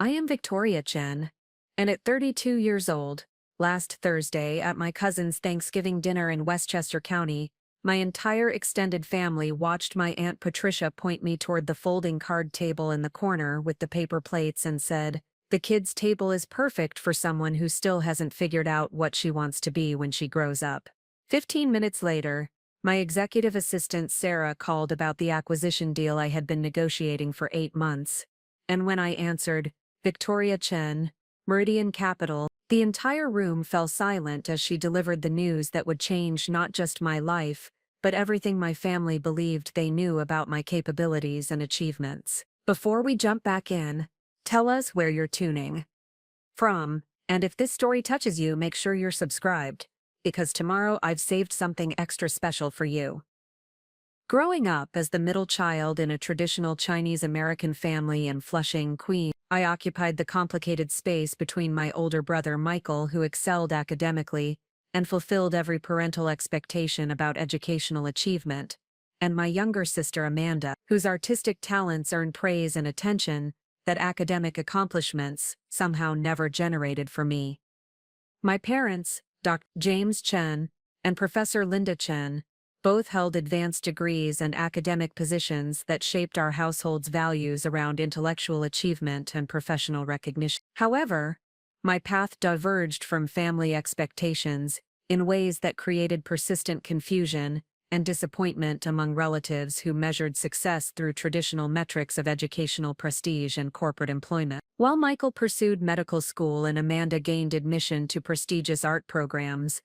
I am Victoria Chen, and at 32 years old, last Thursday at my cousin's Thanksgiving dinner in Westchester County, my entire extended family watched my Aunt Patricia point me toward the folding card table in the corner with the paper plates and said, "The kids' table is perfect for someone who still hasn't figured out what she wants to be when she grows up." 15 minutes later, my executive assistant Sarah called about the acquisition deal I had been negotiating for 8 months, and when I answered, "Victoria Chen, Meridian Capital," the entire room fell silent as she delivered the news that would change not just my life, but everything my family believed they knew about my capabilities and achievements. Before we jump back in, tell us where you're tuning from, and if this story touches you, make sure you're subscribed, because tomorrow I've saved something extra special for you. Growing up as the middle child in a traditional Chinese-American family in Flushing, Queens, I occupied the complicated space between my older brother Michael, who excelled academically and fulfilled every parental expectation about educational achievement, and my younger sister Amanda, whose artistic talents earned praise and attention that academic accomplishments somehow never generated for me. My parents, Dr. James Chen and Professor Linda Chen, both held advanced degrees and academic positions that shaped our household's values around intellectual achievement and professional recognition. However, my path diverged from family expectations in ways that created persistent confusion and disappointment among relatives who measured success through traditional metrics of educational prestige and corporate employment. While Michael pursued medical school and Amanda gained admission to prestigious art programs,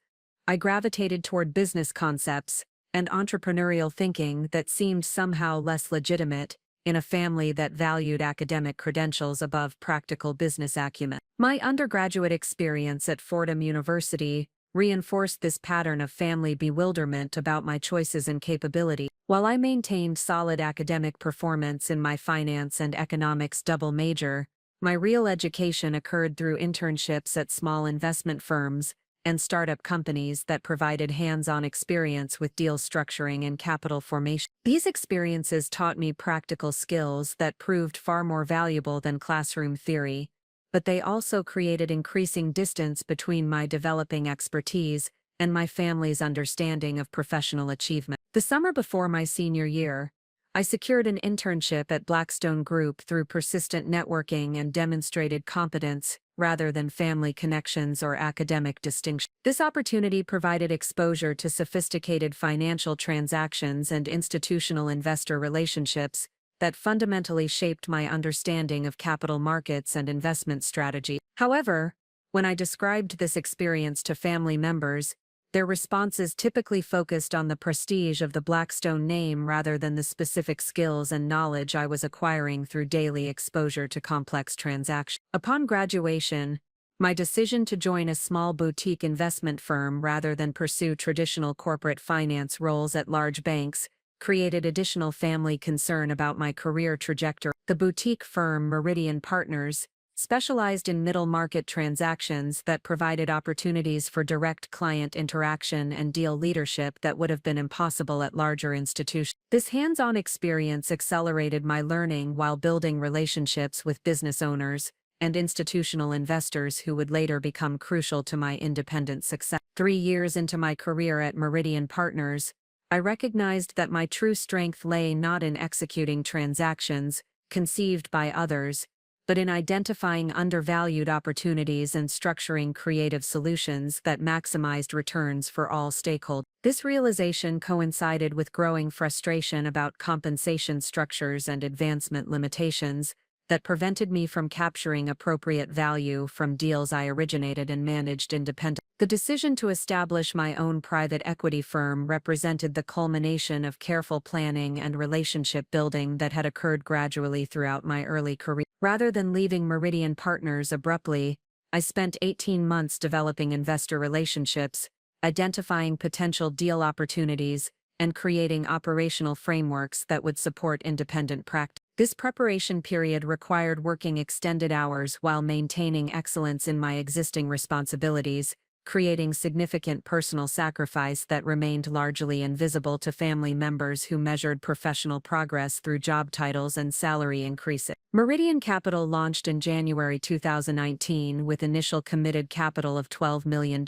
I gravitated toward business concepts and entrepreneurial thinking that seemed somehow less legitimate in a family that valued academic credentials above practical business acumen. My undergraduate experience at Fordham University reinforced this pattern of family bewilderment about my choices and capability. While I maintained solid academic performance in my finance and economics double major, my real education occurred through internships at small investment firms and startup companies that provided hands-on experience with deal structuring and capital formation. These experiences taught me practical skills that proved far more valuable than classroom theory, but they also created increasing distance between my developing expertise and my family's understanding of professional achievement. The summer before my senior year, I secured an internship at Blackstone Group through persistent networking and demonstrated competence rather than family connections or academic distinction. This opportunity provided exposure to sophisticated financial transactions and institutional investor relationships that fundamentally shaped my understanding of capital markets and investment strategy. However, when I described this experience to family members, their responses typically focused on the prestige of the Blackstone name rather than the specific skills and knowledge I was acquiring through daily exposure to complex transactions. Upon graduation, my decision to join a small boutique investment firm rather than pursue traditional corporate finance roles at large banks created additional family concern about my career trajectory. The boutique firm, Meridian Partners, specialized in middle-market transactions that provided opportunities for direct client interaction and deal leadership that would have been impossible at larger institutions. This hands-on experience accelerated my learning while building relationships with business owners and institutional investors who would later become crucial to my independent success. 3 years into my career at Meridian Partners, I recognized that my true strength lay not in executing transactions conceived by others, but in identifying undervalued opportunities and structuring creative solutions that maximized returns for all stakeholders. This realization coincided with growing frustration about compensation structures and advancement limitations that prevented me from capturing appropriate value from deals I originated and managed independently. The decision to establish my own private equity firm represented the culmination of careful planning and relationship building that had occurred gradually throughout my early career. Rather than leaving Meridian Partners abruptly, I spent 18 months developing investor relationships, identifying potential deal opportunities, and creating operational frameworks that would support independent practice. This preparation period required working extended hours while maintaining excellence in my existing responsibilities, creating significant personal sacrifice that remained largely invisible to family members who measured professional progress through job titles and salary increases. Meridian Capital launched in January 2019 with initial committed capital of $12 million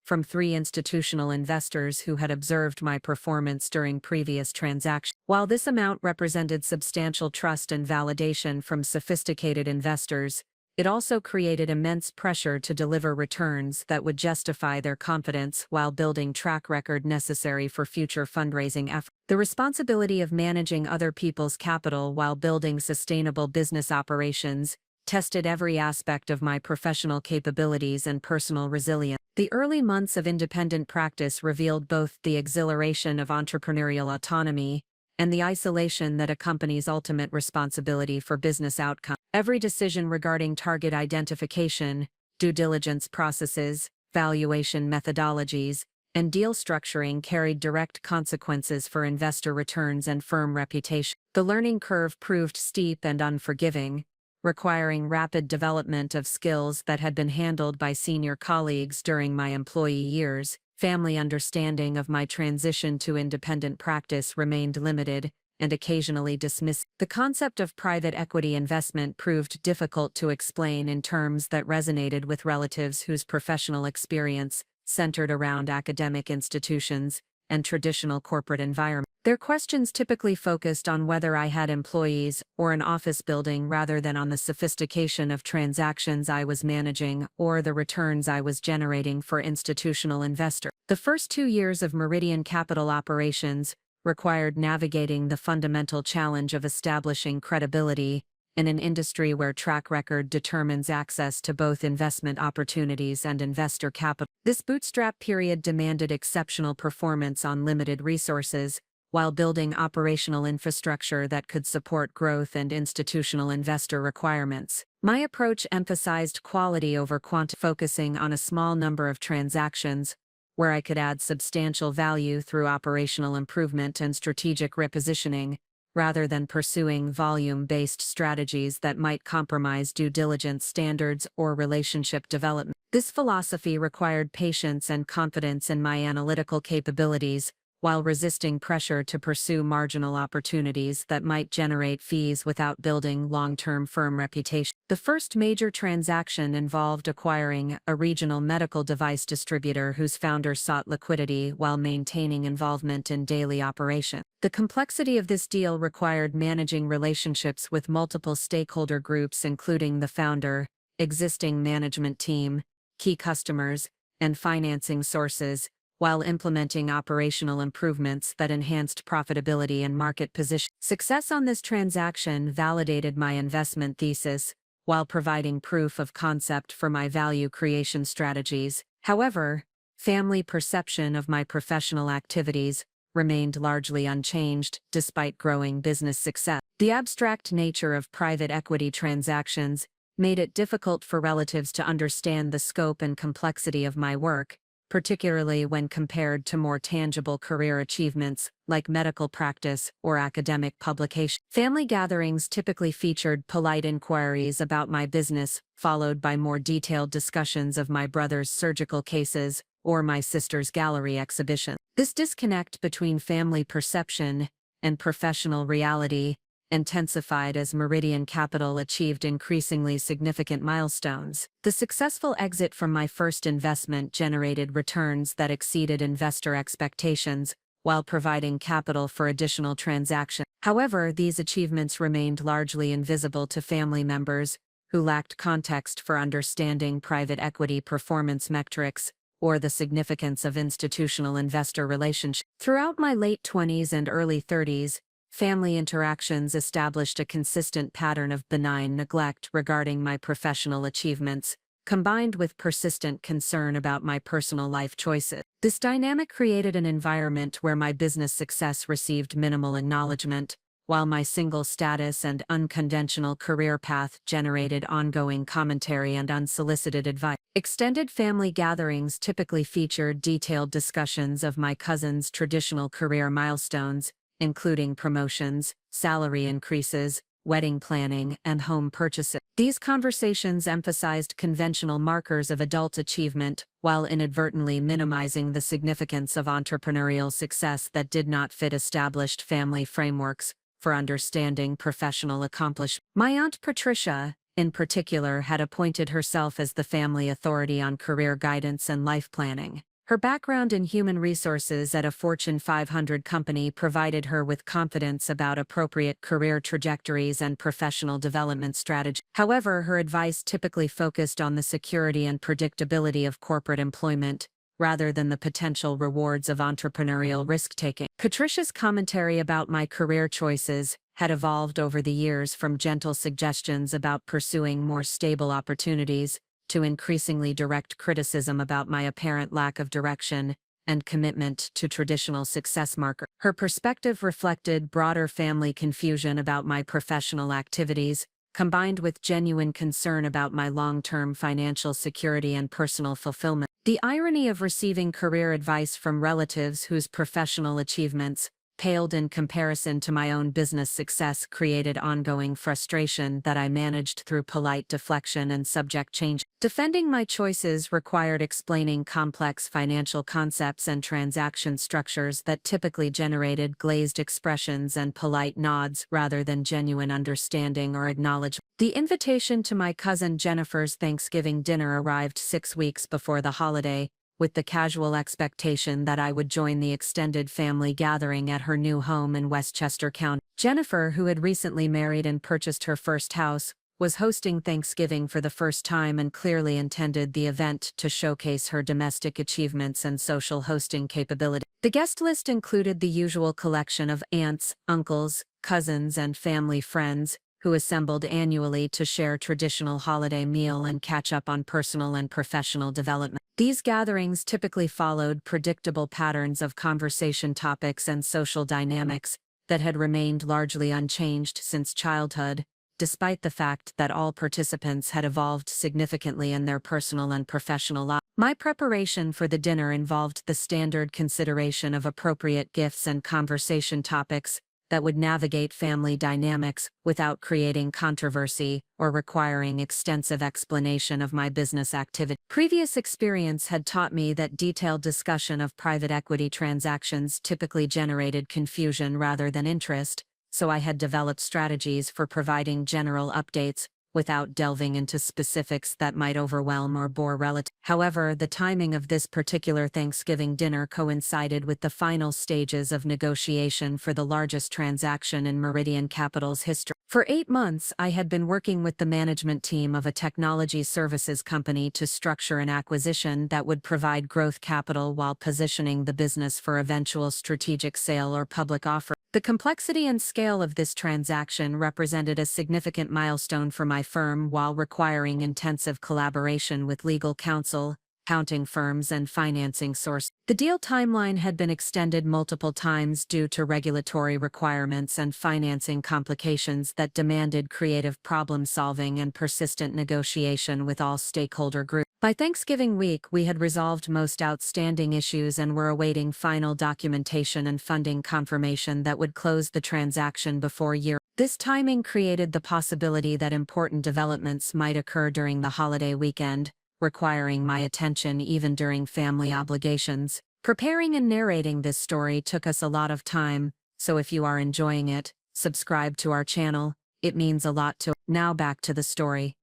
from 3 institutional investors who had observed my performance during previous transactions. While this amount represented substantial trust and validation from sophisticated investors, it also created immense pressure to deliver returns that would justify their confidence while building track record necessary for future fundraising efforts. The responsibility of managing other people's capital while building sustainable business operations tested every aspect of my professional capabilities and personal resilience. The early months of independent practice revealed both the exhilaration of entrepreneurial autonomy and the isolation that accompanies ultimate responsibility for business outcomes. Every decision regarding target identification, due diligence processes, valuation methodologies, and deal structuring carried direct consequences for investor returns and firm reputation. The learning curve proved steep and unforgiving, requiring rapid development of skills that had been handled by senior colleagues during my employee years. Family understanding of my transition to independent practice remained limited and occasionally dismissed. The concept of private equity investment proved difficult to explain in terms that resonated with relatives whose professional experience centered around academic institutions and traditional corporate environments. Their questions typically focused on whether I had employees or an office building rather than on the sophistication of transactions I was managing or the returns I was generating for institutional investors. The first 2 years of Meridian Capital operations required navigating the fundamental challenge of establishing credibility in an industry where track record determines access to both investment opportunities and investor capital. This bootstrap period demanded exceptional performance on limited resources, while building operational infrastructure that could support growth and institutional investor requirements. My approach emphasized quality over quantity, focusing on a small number of transactions where I could add substantial value through operational improvement and strategic repositioning, rather than pursuing volume-based strategies that might compromise due diligence standards or relationship development. This philosophy required patience and confidence in my analytical capabilities, while resisting pressure to pursue marginal opportunities that might generate fees without building long-term firm reputation. The first major transaction involved acquiring a regional medical device distributor whose founder sought liquidity while maintaining involvement in daily operation. The complexity of this deal required managing relationships with multiple stakeholder groups including the founder, existing management team, key customers, and financing sources, while implementing operational improvements that enhanced profitability and market position. Success on this transaction validated my investment thesis, while providing proof of concept for my value creation strategies. However, family perception of my professional activities remained largely unchanged despite growing business success. The abstract nature of private equity transactions made it difficult for relatives to understand the scope and complexity of my work, particularly when compared to more tangible career achievements like medical practice or academic publication. Family gatherings typically featured polite inquiries about my business, followed by more detailed discussions of my brother's surgical cases or my sister's gallery exhibition. This disconnect between family perception and professional reality intensified as Meridian Capital achieved increasingly significant milestones. The successful exit from my first investment generated returns that exceeded investor expectations, while providing capital for additional transactions. However, these achievements remained largely invisible to family members who lacked context for understanding private equity performance metrics or the significance of institutional investor relationships. Throughout my late 20s and early 30s, family interactions established a consistent pattern of benign neglect regarding my professional achievements, combined with persistent concern about my personal life choices. This dynamic created an environment where my business success received minimal acknowledgement, while my single status and unconventional career path generated ongoing commentary and unsolicited advice. Extended family gatherings typically featured detailed discussions of my cousin's traditional career milestones, including promotions, salary increases, wedding planning, and home purchases. These conversations emphasized conventional markers of adult achievement, while inadvertently minimizing the significance of entrepreneurial success that did not fit established family frameworks for understanding professional accomplishment. My Aunt Patricia, in particular, had appointed herself as the family authority on career guidance and life planning. Her background in human resources at a Fortune 500 company provided her with confidence about appropriate career trajectories and professional development strategies. However, her advice typically focused on the security and predictability of corporate employment, rather than the potential rewards of entrepreneurial risk-taking. Patricia's commentary about my career choices had evolved over the years from gentle suggestions about pursuing more stable opportunities to increasingly direct criticism about my apparent lack of direction and commitment to traditional success markers. Her perspective reflected broader family confusion about my professional activities, combined with genuine concern about my long-term financial security and personal fulfillment. The irony of receiving career advice from relatives whose professional achievements paled in comparison to my own business success created ongoing frustration that I managed through polite deflection and subject change. Defending my choices required explaining complex financial concepts and transaction structures that typically generated glazed expressions and polite nods rather than genuine understanding or acknowledgement. The invitation to my cousin Jennifer's Thanksgiving dinner arrived 6 weeks before the holiday, with the casual expectation that I would join the extended family gathering at her new home in Westchester County. Jennifer, who had recently married and purchased her first house, was hosting Thanksgiving for the first time and clearly intended the event to showcase her domestic achievements and social hosting capability. The guest list included the usual collection of aunts, uncles, cousins, and family friends, who assembled annually to share traditional holiday meal and catch up on personal and professional development. These gatherings typically followed predictable patterns of conversation topics and social dynamics that had remained largely unchanged since childhood, despite the fact that all participants had evolved significantly in their personal and professional lives. My preparation for the dinner involved the standard consideration of appropriate gifts and conversation topics that would navigate family dynamics without creating controversy or requiring extensive explanation of my business activity. Previous experience had taught me that detailed discussion of private equity transactions typically generated confusion rather than interest, so I had developed strategies for providing general updates without delving into specifics that might overwhelm or bore relatives. However, the timing of this particular Thanksgiving dinner coincided with the final stages of negotiation for the largest transaction in Meridian Capital's history. For 8 months, I had been working with the management team of a technology services company to structure an acquisition that would provide growth capital while positioning the business for eventual strategic sale or public offer. The complexity and scale of this transaction represented a significant milestone for my firm while requiring intensive collaboration with legal counsel, accounting firms, and financing sources. The deal timeline had been extended multiple times due to regulatory requirements and financing complications that demanded creative problem-solving and persistent negotiation with all stakeholder groups. By Thanksgiving week, we had resolved most outstanding issues and were awaiting final documentation and funding confirmation that would close the transaction before year. This timing created the possibility that important developments might occur during the holiday weekend, requiring my attention even during family obligations. Preparing and narrating this story took us a lot of time, so if you are enjoying it, subscribe to our channel. It means a lot to us. Now back to the story.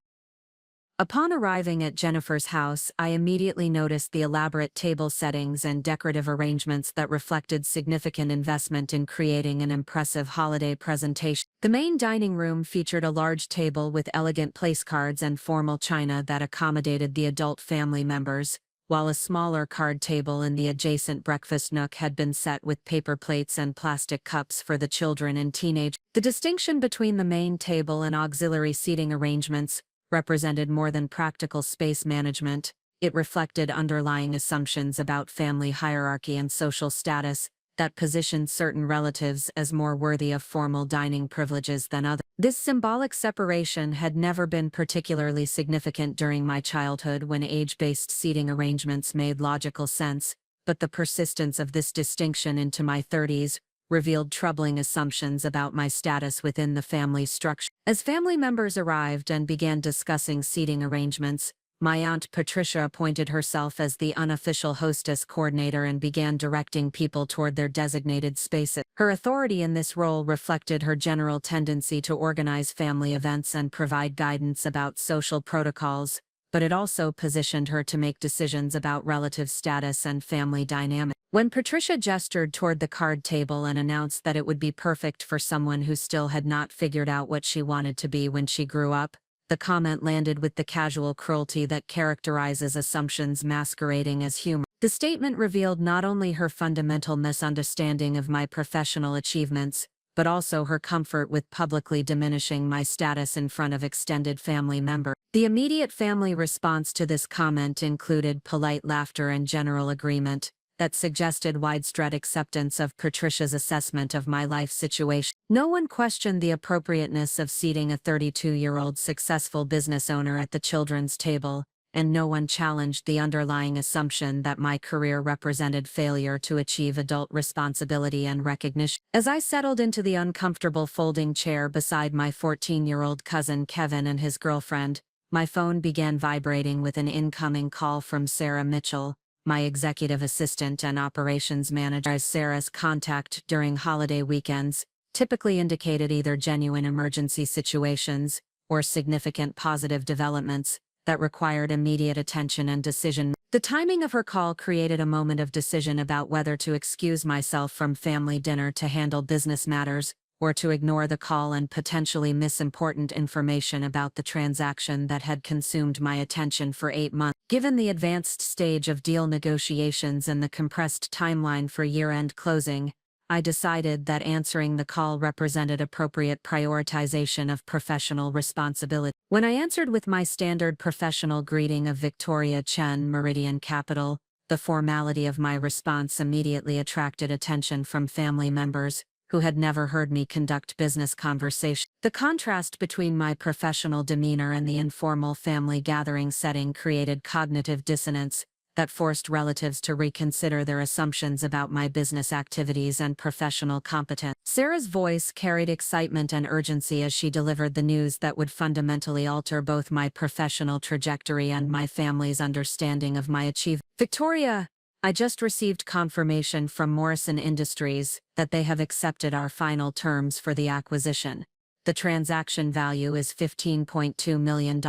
Upon arriving at Jennifer's house, I immediately noticed the elaborate table settings and decorative arrangements that reflected significant investment in creating an impressive holiday presentation. The main dining room featured a large table with elegant place cards and formal china that accommodated the adult family members, while a smaller card table in the adjacent breakfast nook had been set with paper plates and plastic cups for the children and teenagers. The distinction between the main table and auxiliary seating arrangements represented more than practical space management. It reflected underlying assumptions about family hierarchy and social status that positioned certain relatives as more worthy of formal dining privileges than others. This symbolic separation had never been particularly significant during my childhood when age-based seating arrangements made logical sense, but the persistence of this distinction into my 30s revealed troubling assumptions about my status within the family structure. As family members arrived and began discussing seating arrangements, my Aunt Patricia appointed herself as the unofficial hostess coordinator and began directing people toward their designated spaces. Her authority in this role reflected her general tendency to organize family events and provide guidance about social protocols, but it also positioned her to make decisions about relative status and family dynamics. When Patricia gestured toward the card table and announced that it would be perfect for someone who still had not figured out what she wanted to be when she grew up, the comment landed with the casual cruelty that characterizes assumptions masquerading as humor. The statement revealed not only her fundamental misunderstanding of my professional achievements, but also her comfort with publicly diminishing my status in front of extended family members. The immediate family response to this comment included polite laughter and general agreement that suggested widespread acceptance of Patricia's assessment of my life situation. No one questioned the appropriateness of seating a 32-year-old successful business owner at the children's table, and no one challenged the underlying assumption that my career represented failure to achieve adult responsibility and recognition. As I settled into the uncomfortable folding chair beside my 14-year-old cousin Kevin and his girlfriend, my phone began vibrating with an incoming call from Sarah Mitchell, my executive assistant and operations manager. As Sarah's contact during holiday weekends typically indicated either genuine emergency situations or significant positive developments that required immediate attention and decision. The timing of her call created a moment of decision about whether to excuse myself from family dinner to handle business matters, or to ignore the call and potentially miss important information about the transaction that had consumed my attention for 8 months. Given the advanced stage of deal negotiations and the compressed timeline for year-end closing, I decided that answering the call represented appropriate prioritization of professional responsibility. When I answered with my standard professional greeting of Victoria Chen, Meridian Capital, the formality of my response immediately attracted attention from family members who had never heard me conduct business conversation. The contrast between my professional demeanor and the informal family gathering setting created cognitive dissonance that forced relatives to reconsider their assumptions about my business activities and professional competence. Sarah's voice carried excitement and urgency as she delivered the news that would fundamentally alter both my professional trajectory and my family's understanding of my achievements. Victoria, I just received confirmation from Morrison Industries that they have accepted our final terms for the acquisition. The transaction value is $15.2 million,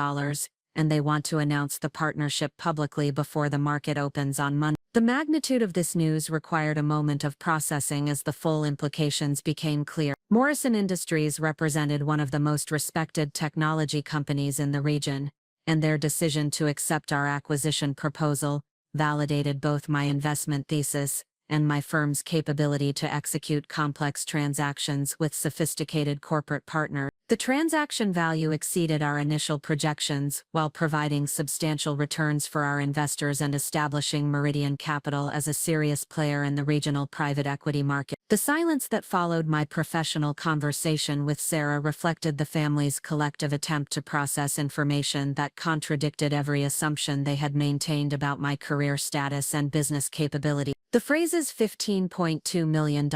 and they want to announce the partnership publicly before the market opens on Monday. The magnitude of this news required a moment of processing as the full implications became clear. Morrison Industries represented one of the most respected technology companies in the region, and their decision to accept our acquisition proposal validated both my investment thesis and my firm's capability to execute complex transactions with sophisticated corporate partners. The transaction value exceeded our initial projections while providing substantial returns for our investors and establishing Meridian Capital as a serious player in the regional private equity market. The silence that followed my professional conversation with Sarah reflected the family's collective attempt to process information that contradicted every assumption they had maintained about my career status and business capability. The phrases $15.2 million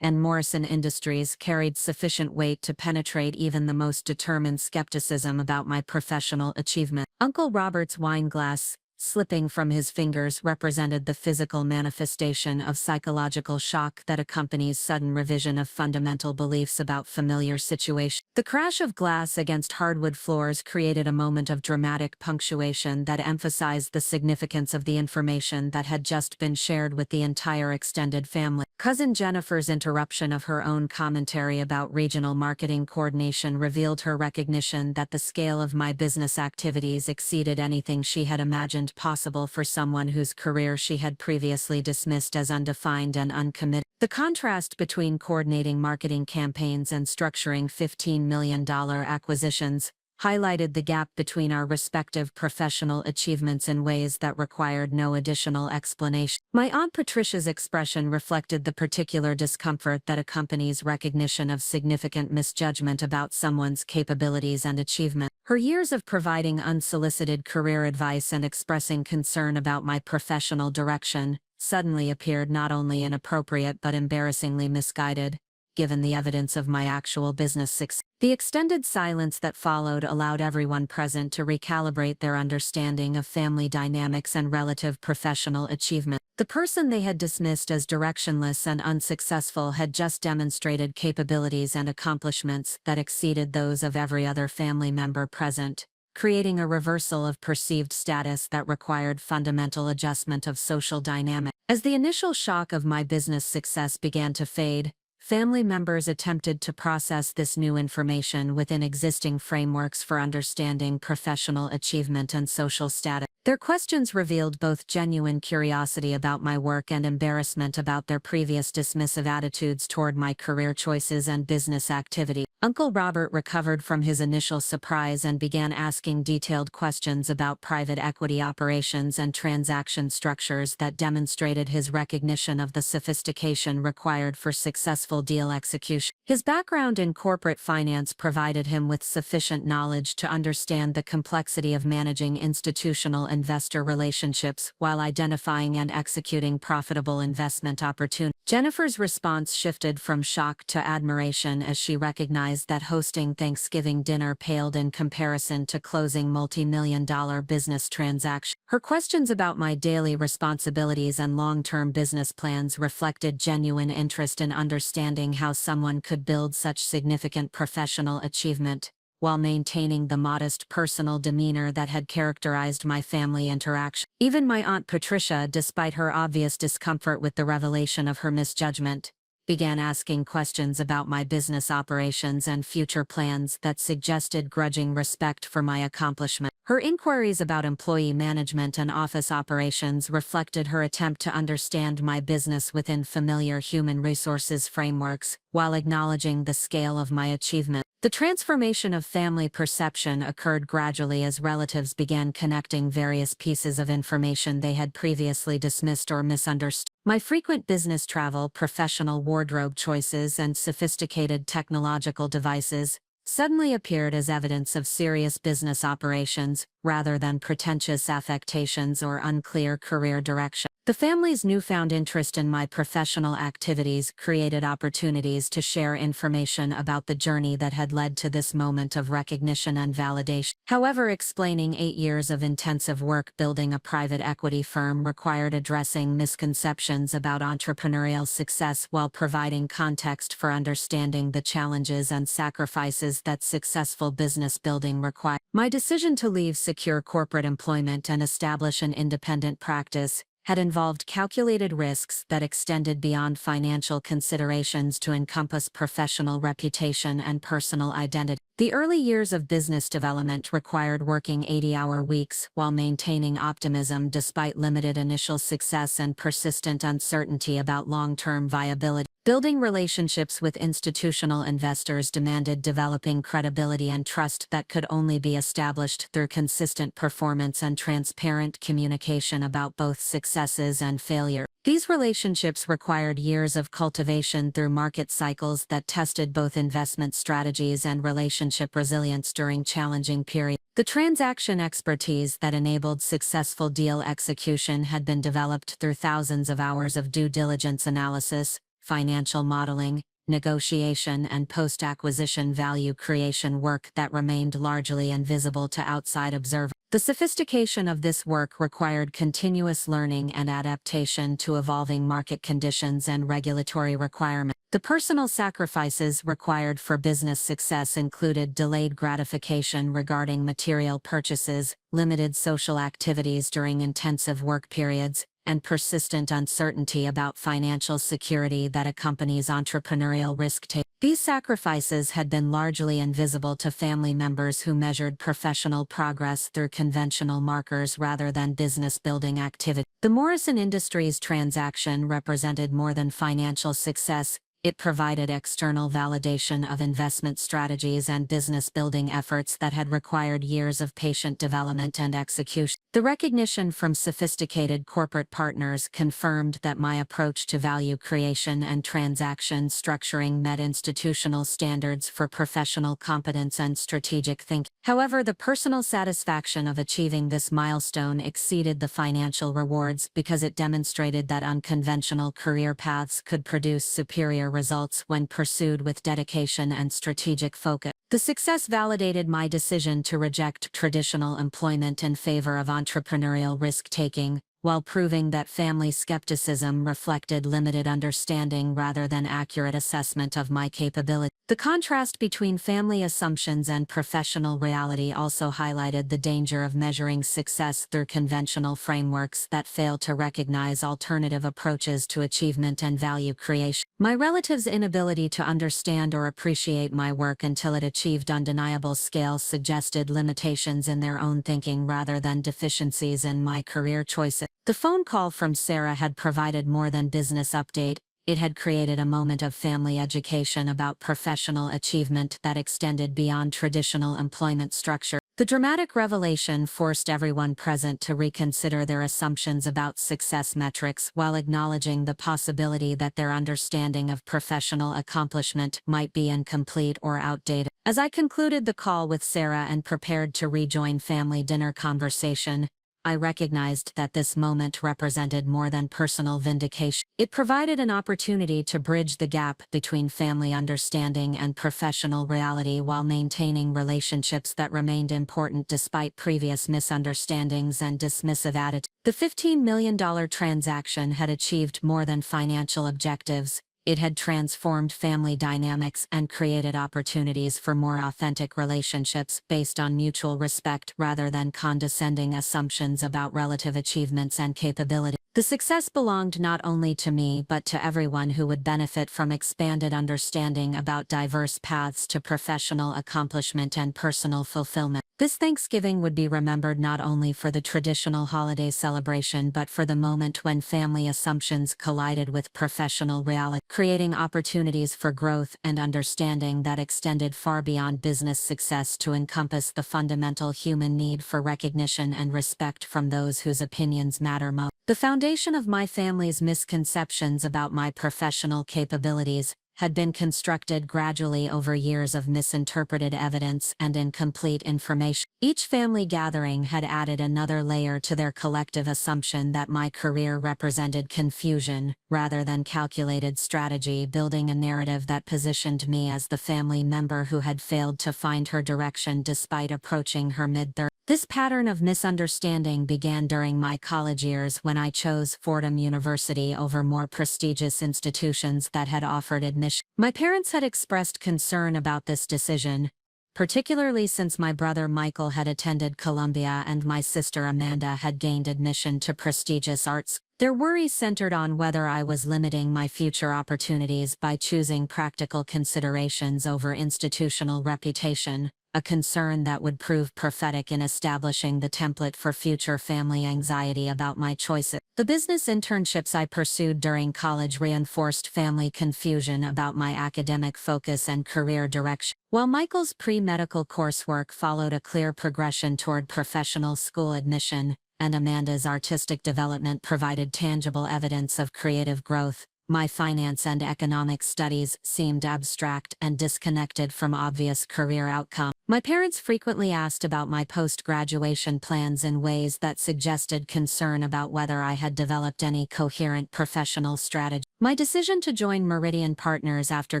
and Morrison Industries carried sufficient weight to penetrate even the most determined skepticism about my professional achievement. Uncle Robert's wine glass, slipping from his fingers, represented the physical manifestation of psychological shock that accompanies sudden revision of fundamental beliefs about familiar situations. The crash of glass against hardwood floors created a moment of dramatic punctuation that emphasized the significance of the information that had just been shared with the entire extended family. Cousin Jennifer's interruption of her own commentary about regional marketing coordination revealed her recognition that the scale of my business activities exceeded anything she had imagined possible for someone whose career she had previously dismissed as undefined and uncommitted. The contrast between coordinating marketing campaigns and structuring $15 million acquisitions highlighted the gap between our respective professional achievements in ways that required no additional explanation. My Aunt Patricia's expression reflected the particular discomfort that accompanies recognition of significant misjudgment about someone's capabilities and achievement. Her years of providing unsolicited career advice and expressing concern about my professional direction suddenly appeared not only inappropriate but embarrassingly misguided, given the evidence of my actual business success. The extended silence that followed allowed everyone present to recalibrate their understanding of family dynamics and relative professional achievement. The person they had dismissed as directionless and unsuccessful had just demonstrated capabilities and accomplishments that exceeded those of every other family member present, creating a reversal of perceived status that required fundamental adjustment of social dynamics. As the initial shock of my business success began to fade, family members attempted to process this new information within existing frameworks for understanding professional achievement and social status. Their questions revealed both genuine curiosity about my work and embarrassment about their previous dismissive attitudes toward my career choices and business activity. Uncle Robert recovered from his initial surprise and began asking detailed questions about private equity operations and transaction structures that demonstrated his recognition of the sophistication required for successful deal execution. His background in corporate finance provided him with sufficient knowledge to understand the complexity of managing institutional investor relationships while identifying and executing profitable investment opportunities. Jennifer's response shifted from shock to admiration as she recognized that hosting Thanksgiving dinner paled in comparison to closing multi-million-dollar business transactions. Her questions about my daily responsibilities and long-term business plans reflected genuine interest in understanding how someone could build such significant professional achievement while maintaining the modest personal demeanor that had characterized my family interaction. Even my Aunt Patricia, despite her obvious discomfort with the revelation of her misjudgment, began asking questions about my business operations and future plans that suggested grudging respect for my accomplishment. Her inquiries about employee management and office operations reflected her attempt to understand my business within familiar human resources frameworks, while acknowledging the scale of my achievement. The transformation of family perception occurred gradually as relatives began connecting various pieces of information they had previously dismissed or misunderstood. My frequent business travel, professional wardrobe choices, and sophisticated technological devices suddenly appeared as evidence of serious business operations, rather than pretentious affectations or unclear career direction. The family's newfound interest in my professional activities created opportunities to share information about the journey that had led to this moment of recognition and validation. However, explaining 8 years of intensive work building a private equity firm required addressing misconceptions about entrepreneurial success while providing context for understanding the challenges and sacrifices that successful business building requires. My decision to leave secure corporate employment and establish an independent practice had involved calculated risks that extended beyond financial considerations to encompass professional reputation and personal identity. The early years of business development required working 80-hour weeks while maintaining optimism despite limited initial success and persistent uncertainty about long-term viability. Building relationships with institutional investors demanded developing credibility and trust that could only be established through consistent performance and transparent communication about both successes and failure. These relationships required years of cultivation through market cycles that tested both investment strategies and relationship resilience during challenging periods. The transaction expertise that enabled successful deal execution had been developed through thousands of hours of due diligence analysis, financial modeling, negotiation, and post-acquisition value creation work that remained largely invisible to outside observers. The sophistication of this work required continuous learning and adaptation to evolving market conditions and regulatory requirements. The personal sacrifices required for business success included delayed gratification regarding material purchases, limited social activities during intensive work periods, and persistent uncertainty about financial security that accompanies entrepreneurial risk-taking. These sacrifices had been largely invisible to family members who measured professional progress through conventional markers rather than business-building activity. The Morrison Industries transaction represented more than financial success. It provided external validation of investment strategies and business building efforts that had required years of patient development and execution. The recognition from sophisticated corporate partners confirmed that my approach to value creation and transaction structuring met institutional standards for professional competence and strategic thinking. However, the personal satisfaction of achieving this milestone exceeded the financial rewards because it demonstrated that unconventional career paths could produce superior results when pursued with dedication and strategic focus. The success validated my decision to reject traditional employment in favor of entrepreneurial risk-taking, while proving that family skepticism reflected limited understanding rather than accurate assessment of my capability. The contrast between family assumptions and professional reality also highlighted the danger of measuring success through conventional frameworks that fail to recognize alternative approaches to achievement and value creation. My relatives' inability to understand or appreciate my work until it achieved undeniable scale suggested limitations in their own thinking rather than deficiencies in my career choices. The phone call from Sarah had provided more than business update. It had created a moment of family education about professional achievement that extended beyond traditional employment structure. The dramatic revelation forced everyone present to reconsider their assumptions about success metrics while acknowledging the possibility that their understanding of professional accomplishment might be incomplete or outdated. As I concluded the call with Sarah and prepared to rejoin family dinner conversation, I recognized that this moment represented more than personal vindication. It provided an opportunity to bridge the gap between family understanding and professional reality while maintaining relationships that remained important despite previous misunderstandings and dismissive attitudes. The $15 million transaction had achieved more than financial objectives. It had transformed family dynamics and created opportunities for more authentic relationships based on mutual respect rather than condescending assumptions about relative achievements and capability. The success belonged not only to me but to everyone who would benefit from expanded understanding about diverse paths to professional accomplishment and personal fulfillment. This Thanksgiving would be remembered not only for the traditional holiday celebration but for the moment when family assumptions collided with professional reality, creating opportunities for growth and understanding that extended far beyond business success to encompass the fundamental human need for recognition and respect from those whose opinions matter most. The foundation of my family's misconceptions about my professional capabilities had been constructed gradually over years of misinterpreted evidence and incomplete information. Each family gathering had added another layer to their collective assumption that my career represented confusion, rather than calculated strategy, building a narrative that positioned me as the family member who had failed to find her direction despite approaching her mid-30s. This pattern of misunderstanding began during my college years when I chose Fordham University over more prestigious institutions that had offered admission. My parents had expressed concern about this decision, particularly since my brother Michael had attended Columbia and my sister Amanda had gained admission to prestigious arts. Their worries centered on whether I was limiting my future opportunities by choosing practical considerations over institutional reputation, a concern that would prove prophetic in establishing the template for future family anxiety about my choices. The business internships I pursued during college reinforced family confusion about my academic focus and career direction. While Michael's pre-medical coursework followed a clear progression toward professional school admission, and Amanda's artistic development provided tangible evidence of creative growth, my finance and economics studies seemed abstract and disconnected from obvious career outcomes. My parents frequently asked about my post-graduation plans in ways that suggested concern about whether I had developed any coherent professional strategy. My decision to join Meridian Partners after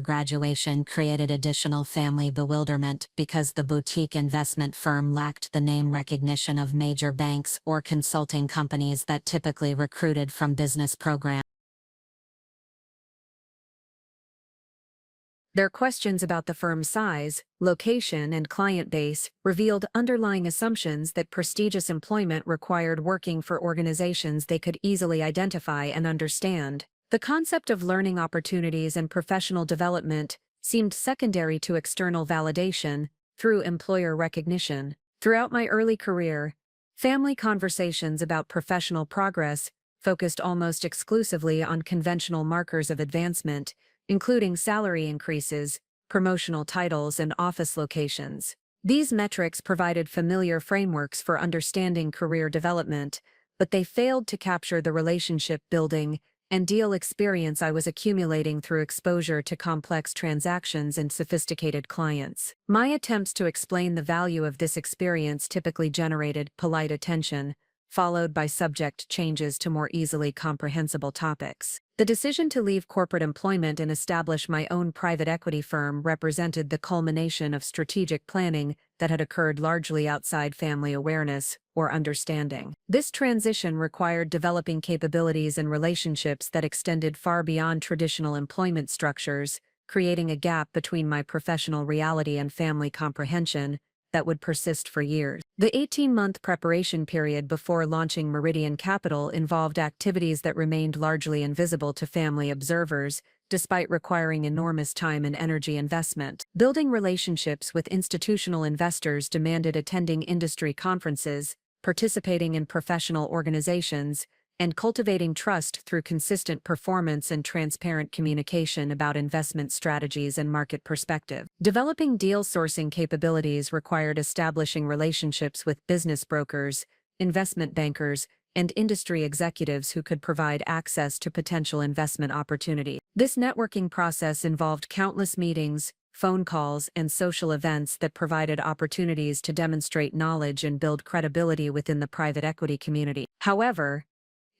graduation created additional family bewilderment because the boutique investment firm lacked the name recognition of major banks or consulting companies that typically recruited from business programs. Their questions about the firm's size, location, and client base revealed underlying assumptions that prestigious employment required working for organizations they could easily identify and understand. The concept of learning opportunities and professional development seemed secondary to external validation through employer recognition. Throughout my early career, family conversations about professional progress focused almost exclusively on conventional markers of advancement, including salary increases, promotional titles, and office locations. These metrics provided familiar frameworks for understanding career development, but they failed to capture the relationship building and deal experience I was accumulating through exposure to complex transactions and sophisticated clients. My attempts to explain the value of this experience typically generated polite attention, followed by subject changes to more easily comprehensible topics. The decision to leave corporate employment and establish my own private equity firm represented the culmination of strategic planning that had occurred largely outside family awareness or understanding. This transition required developing capabilities and relationships that extended far beyond traditional employment structures, creating a gap between my professional reality and family comprehension that would persist for years. The 18-month preparation period before launching Meridian Capital involved activities that remained largely invisible to family observers, despite requiring enormous time and energy investment. Building relationships with institutional investors demanded attending industry conferences, participating in professional organizations, and cultivating trust through consistent performance and transparent communication about investment strategies and market perspective. Developing deal sourcing capabilities required establishing relationships with business brokers, investment bankers, and industry executives who could provide access to potential investment opportunities. This networking process involved countless meetings, phone calls, and social events that provided opportunities to demonstrate knowledge and build credibility within the private equity community. However,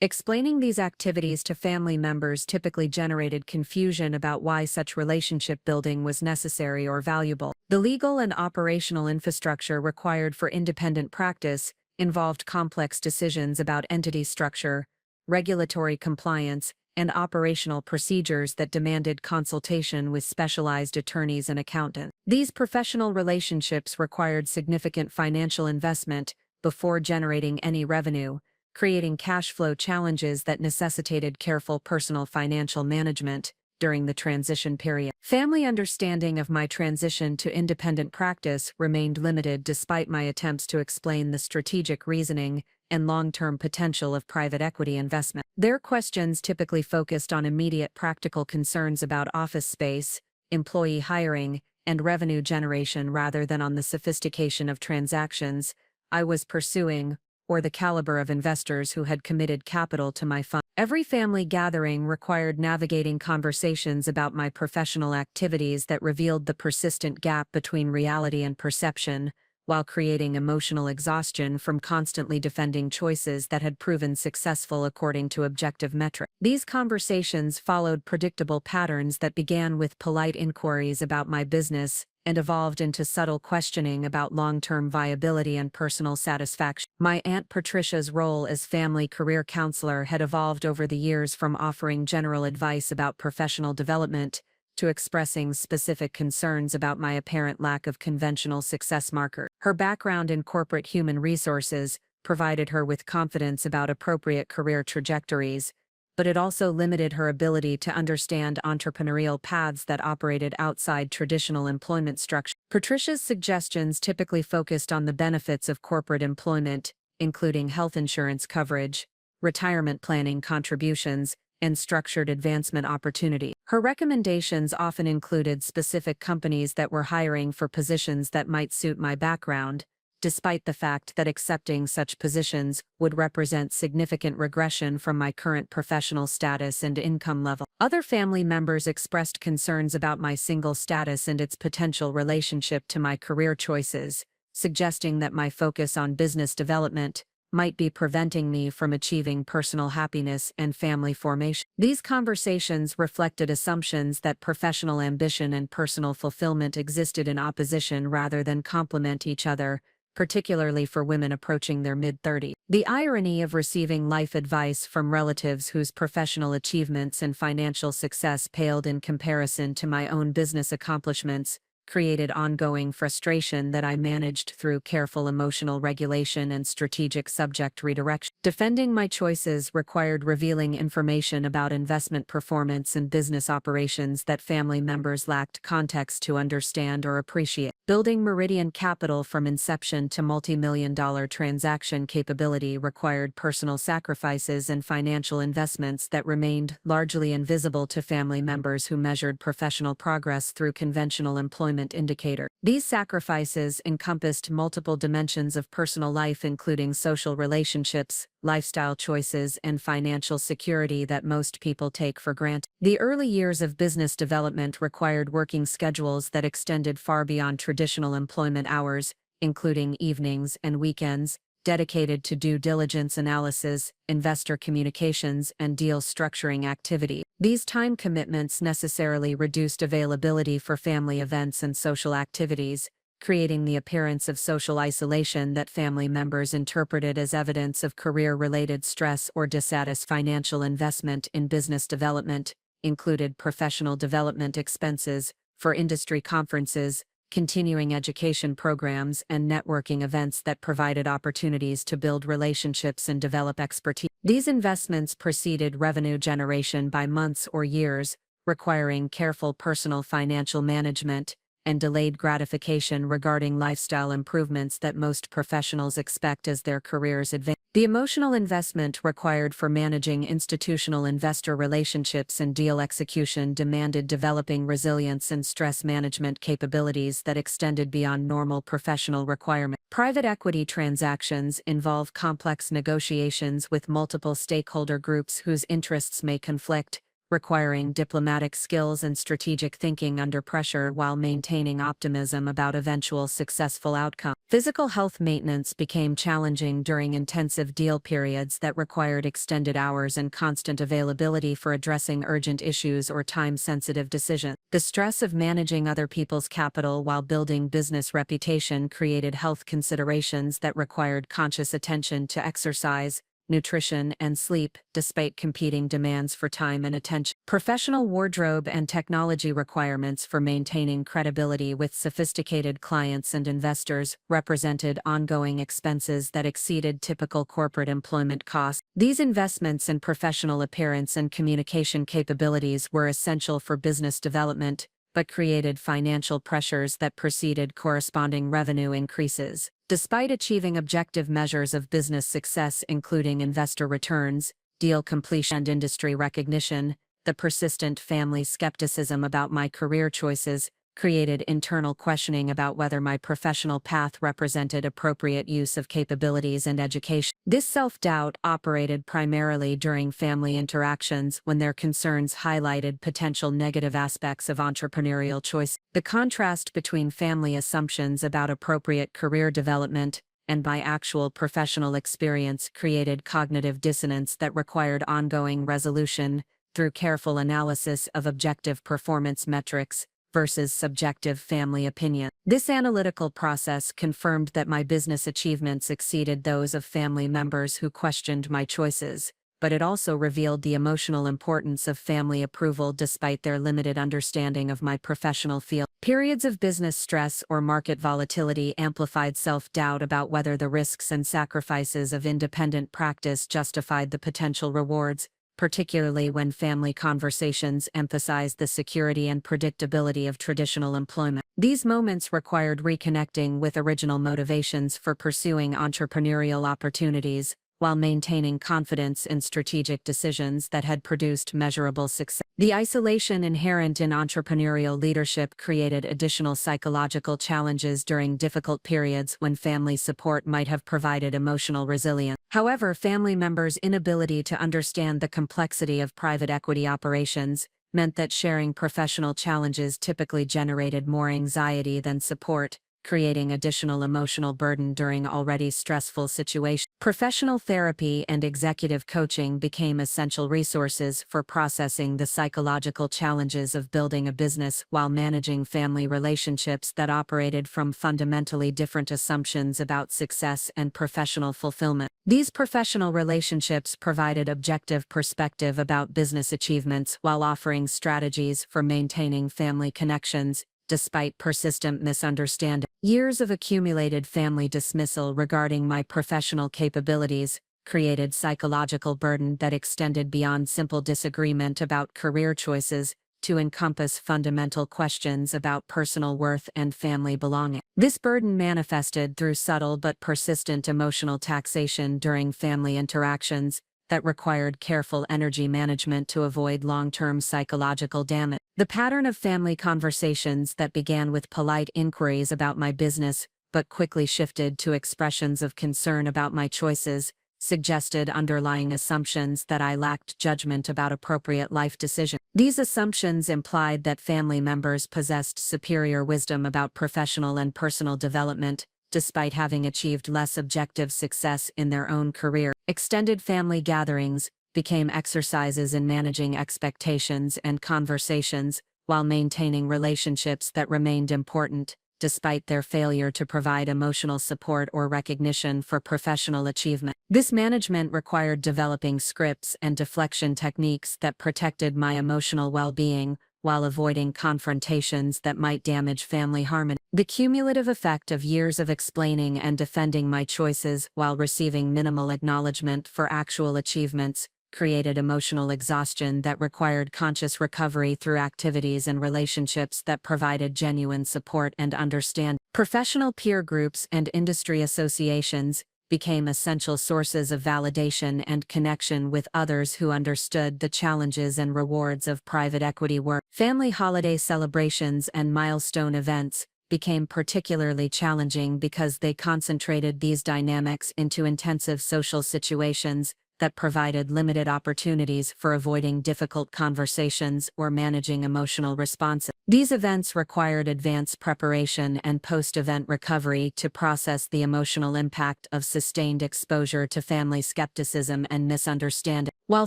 explaining these activities to family members typically generated confusion about why such relationship building was necessary or valuable. The legal and operational infrastructure required for independent practice involved complex decisions about entity structure, regulatory compliance, and operational procedures that demanded consultation with specialized attorneys and accountants. These professional relationships required significant financial investment before generating any revenue, creating cash flow challenges that necessitated careful personal financial management during the transition period. Family understanding of my transition to independent practice remained limited despite my attempts to explain the strategic reasoning and long-term potential of private equity investment. Their questions typically focused on immediate practical concerns about office space, employee hiring, and revenue generation rather than on the sophistication of transactions I was pursuing or the caliber of investors who had committed capital to my fund. Every family gathering required navigating conversations about my professional activities that revealed the persistent gap between reality and perception, while creating emotional exhaustion from constantly defending choices that had proven successful according to objective metrics. These conversations followed predictable patterns that began with polite inquiries about my business and evolved into subtle questioning about long-term viability and personal satisfaction. My Aunt Patricia's role as family career counselor had evolved over the years from offering general advice about professional development to expressing specific concerns about my apparent lack of conventional success markers. Her background in corporate human resources provided her with confidence about appropriate career trajectories, but it also limited her ability to understand entrepreneurial paths that operated outside traditional employment structures. Patricia's suggestions typically focused on the benefits of corporate employment, including health insurance coverage, retirement planning contributions, and structured advancement opportunity. Her recommendations often included specific companies that were hiring for positions that might suit my background, despite the fact that accepting such positions would represent significant regression from my current professional status and income level. Other family members expressed concerns about my single status and its potential relationship to my career choices, suggesting that my focus on business development might be preventing me from achieving personal happiness and family formation. These conversations reflected assumptions that professional ambition and personal fulfillment existed in opposition rather than complement each other, particularly for women approaching their mid-30s. The irony of receiving life advice from relatives whose professional achievements and financial success paled in comparison to my own business accomplishments created ongoing frustration that I managed through careful emotional regulation and strategic subject redirection. Defending my choices required revealing information about investment performance and business operations that family members lacked context to understand or appreciate. Building Meridian Capital from inception to multi-million-dollar transaction capability required personal sacrifices and financial investments that remained largely invisible to family members who measured professional progress through conventional employment indicators. These sacrifices encompassed multiple dimensions of personal life, including social relationships, lifestyle choices, and financial security that most people take for granted. The early years of business development required working schedules that extended far beyond traditional employment hours, including evenings and weekends, dedicated to due diligence analysis, investor communications, and deal structuring activity. These time commitments necessarily reduced availability for family events and social activities, creating the appearance of social isolation that family members interpreted as evidence of career-related stress or dissatisfaction. Financial investment in business development included professional development expenses for industry conferences, continuing education programs, and networking events that provided opportunities to build relationships and develop expertise. These investments preceded revenue generation by months or years, requiring careful personal financial management and delayed gratification regarding lifestyle improvements that most professionals expect as their careers advance. The emotional investment required for managing institutional investor relationships and deal execution demanded developing resilience and stress management capabilities that extended beyond normal professional requirements. Private equity transactions involve complex negotiations with multiple stakeholder groups whose interests may conflict, requiring diplomatic skills and strategic thinking under pressure while maintaining optimism about eventual successful outcomes. Physical health maintenance became challenging during intensive deal periods that required extended hours and constant availability for addressing urgent issues or time-sensitive decisions. The stress of managing other people's capital while building business reputation created health considerations that required conscious attention to exercise, nutrition, and sleep, despite competing demands for time and attention. Professional wardrobe and technology requirements for maintaining credibility with sophisticated clients and investors represented ongoing expenses that exceeded typical corporate employment costs. These investments in professional appearance and communication capabilities were essential for business development, but created financial pressures that preceded corresponding revenue increases. Despite achieving objective measures of business success including investor returns, deal completion, and industry recognition, the persistent family skepticism about my career choices created internal questioning about whether my professional path represented appropriate use of capabilities and education. This self-doubt operated primarily during family interactions when their concerns highlighted potential negative aspects of entrepreneurial choice. The contrast between family assumptions about appropriate career development and my actual professional experience created cognitive dissonance that required ongoing resolution through careful analysis of objective performance metrics versus subjective family opinion. This analytical process confirmed that my business achievements exceeded those of family members who questioned my choices, but it also revealed the emotional importance of family approval despite their limited understanding of my professional field. Periods of business stress or market volatility amplified self-doubt about whether the risks and sacrifices of independent practice justified the potential rewards, particularly when family conversations emphasized the security and predictability of traditional employment. These moments required reconnecting with original motivations for pursuing entrepreneurial opportunities, while maintaining confidence in strategic decisions that had produced measurable success. The isolation inherent in entrepreneurial leadership created additional psychological challenges during difficult periods when family support might have provided emotional resilience. However, family members' inability to understand the complexity of private equity operations meant that sharing professional challenges typically generated more anxiety than support, creating additional emotional burden during already stressful situations. Professional therapy and executive coaching became essential resources for processing the psychological challenges of building a business while managing family relationships that operated from fundamentally different assumptions about success and professional fulfillment. These professional relationships provided objective perspective about business achievements while offering strategies for maintaining family connections, despite persistent misunderstanding. Years of accumulated family dismissal regarding my professional capabilities created psychological burden that extended beyond simple disagreement about career choices to encompass fundamental questions about personal worth and family belonging. This burden manifested through subtle but persistent emotional taxation during family interactions that required careful energy management to avoid long-term psychological damage. The pattern of family conversations that began with polite inquiries about my business but quickly shifted to expressions of concern about my choices suggested underlying assumptions that I lacked judgment about appropriate life decisions. These assumptions implied that family members possessed superior wisdom about professional and personal development, despite having achieved less objective success in their own career. Extended family gatherings became exercises in managing expectations and conversations while maintaining relationships that remained important, despite their failure to provide emotional support or recognition for professional achievement. This management required developing scripts and deflection techniques that protected my emotional well-being, while avoiding confrontations that might damage family harmony. The cumulative effect of years of explaining and defending my choices while receiving minimal acknowledgement for actual achievements created emotional exhaustion that required conscious recovery through activities and relationships that provided genuine support and understanding. Professional peer groups and industry associations became essential sources of validation and connection with others who understood the challenges and rewards of private equity work. Family holiday celebrations and milestone events became particularly challenging because they concentrated these dynamics into intensive social situations that provided limited opportunities for avoiding difficult conversations or managing emotional responses. These events required advanced preparation and post-event recovery to process the emotional impact of sustained exposure to family skepticism and misunderstanding. While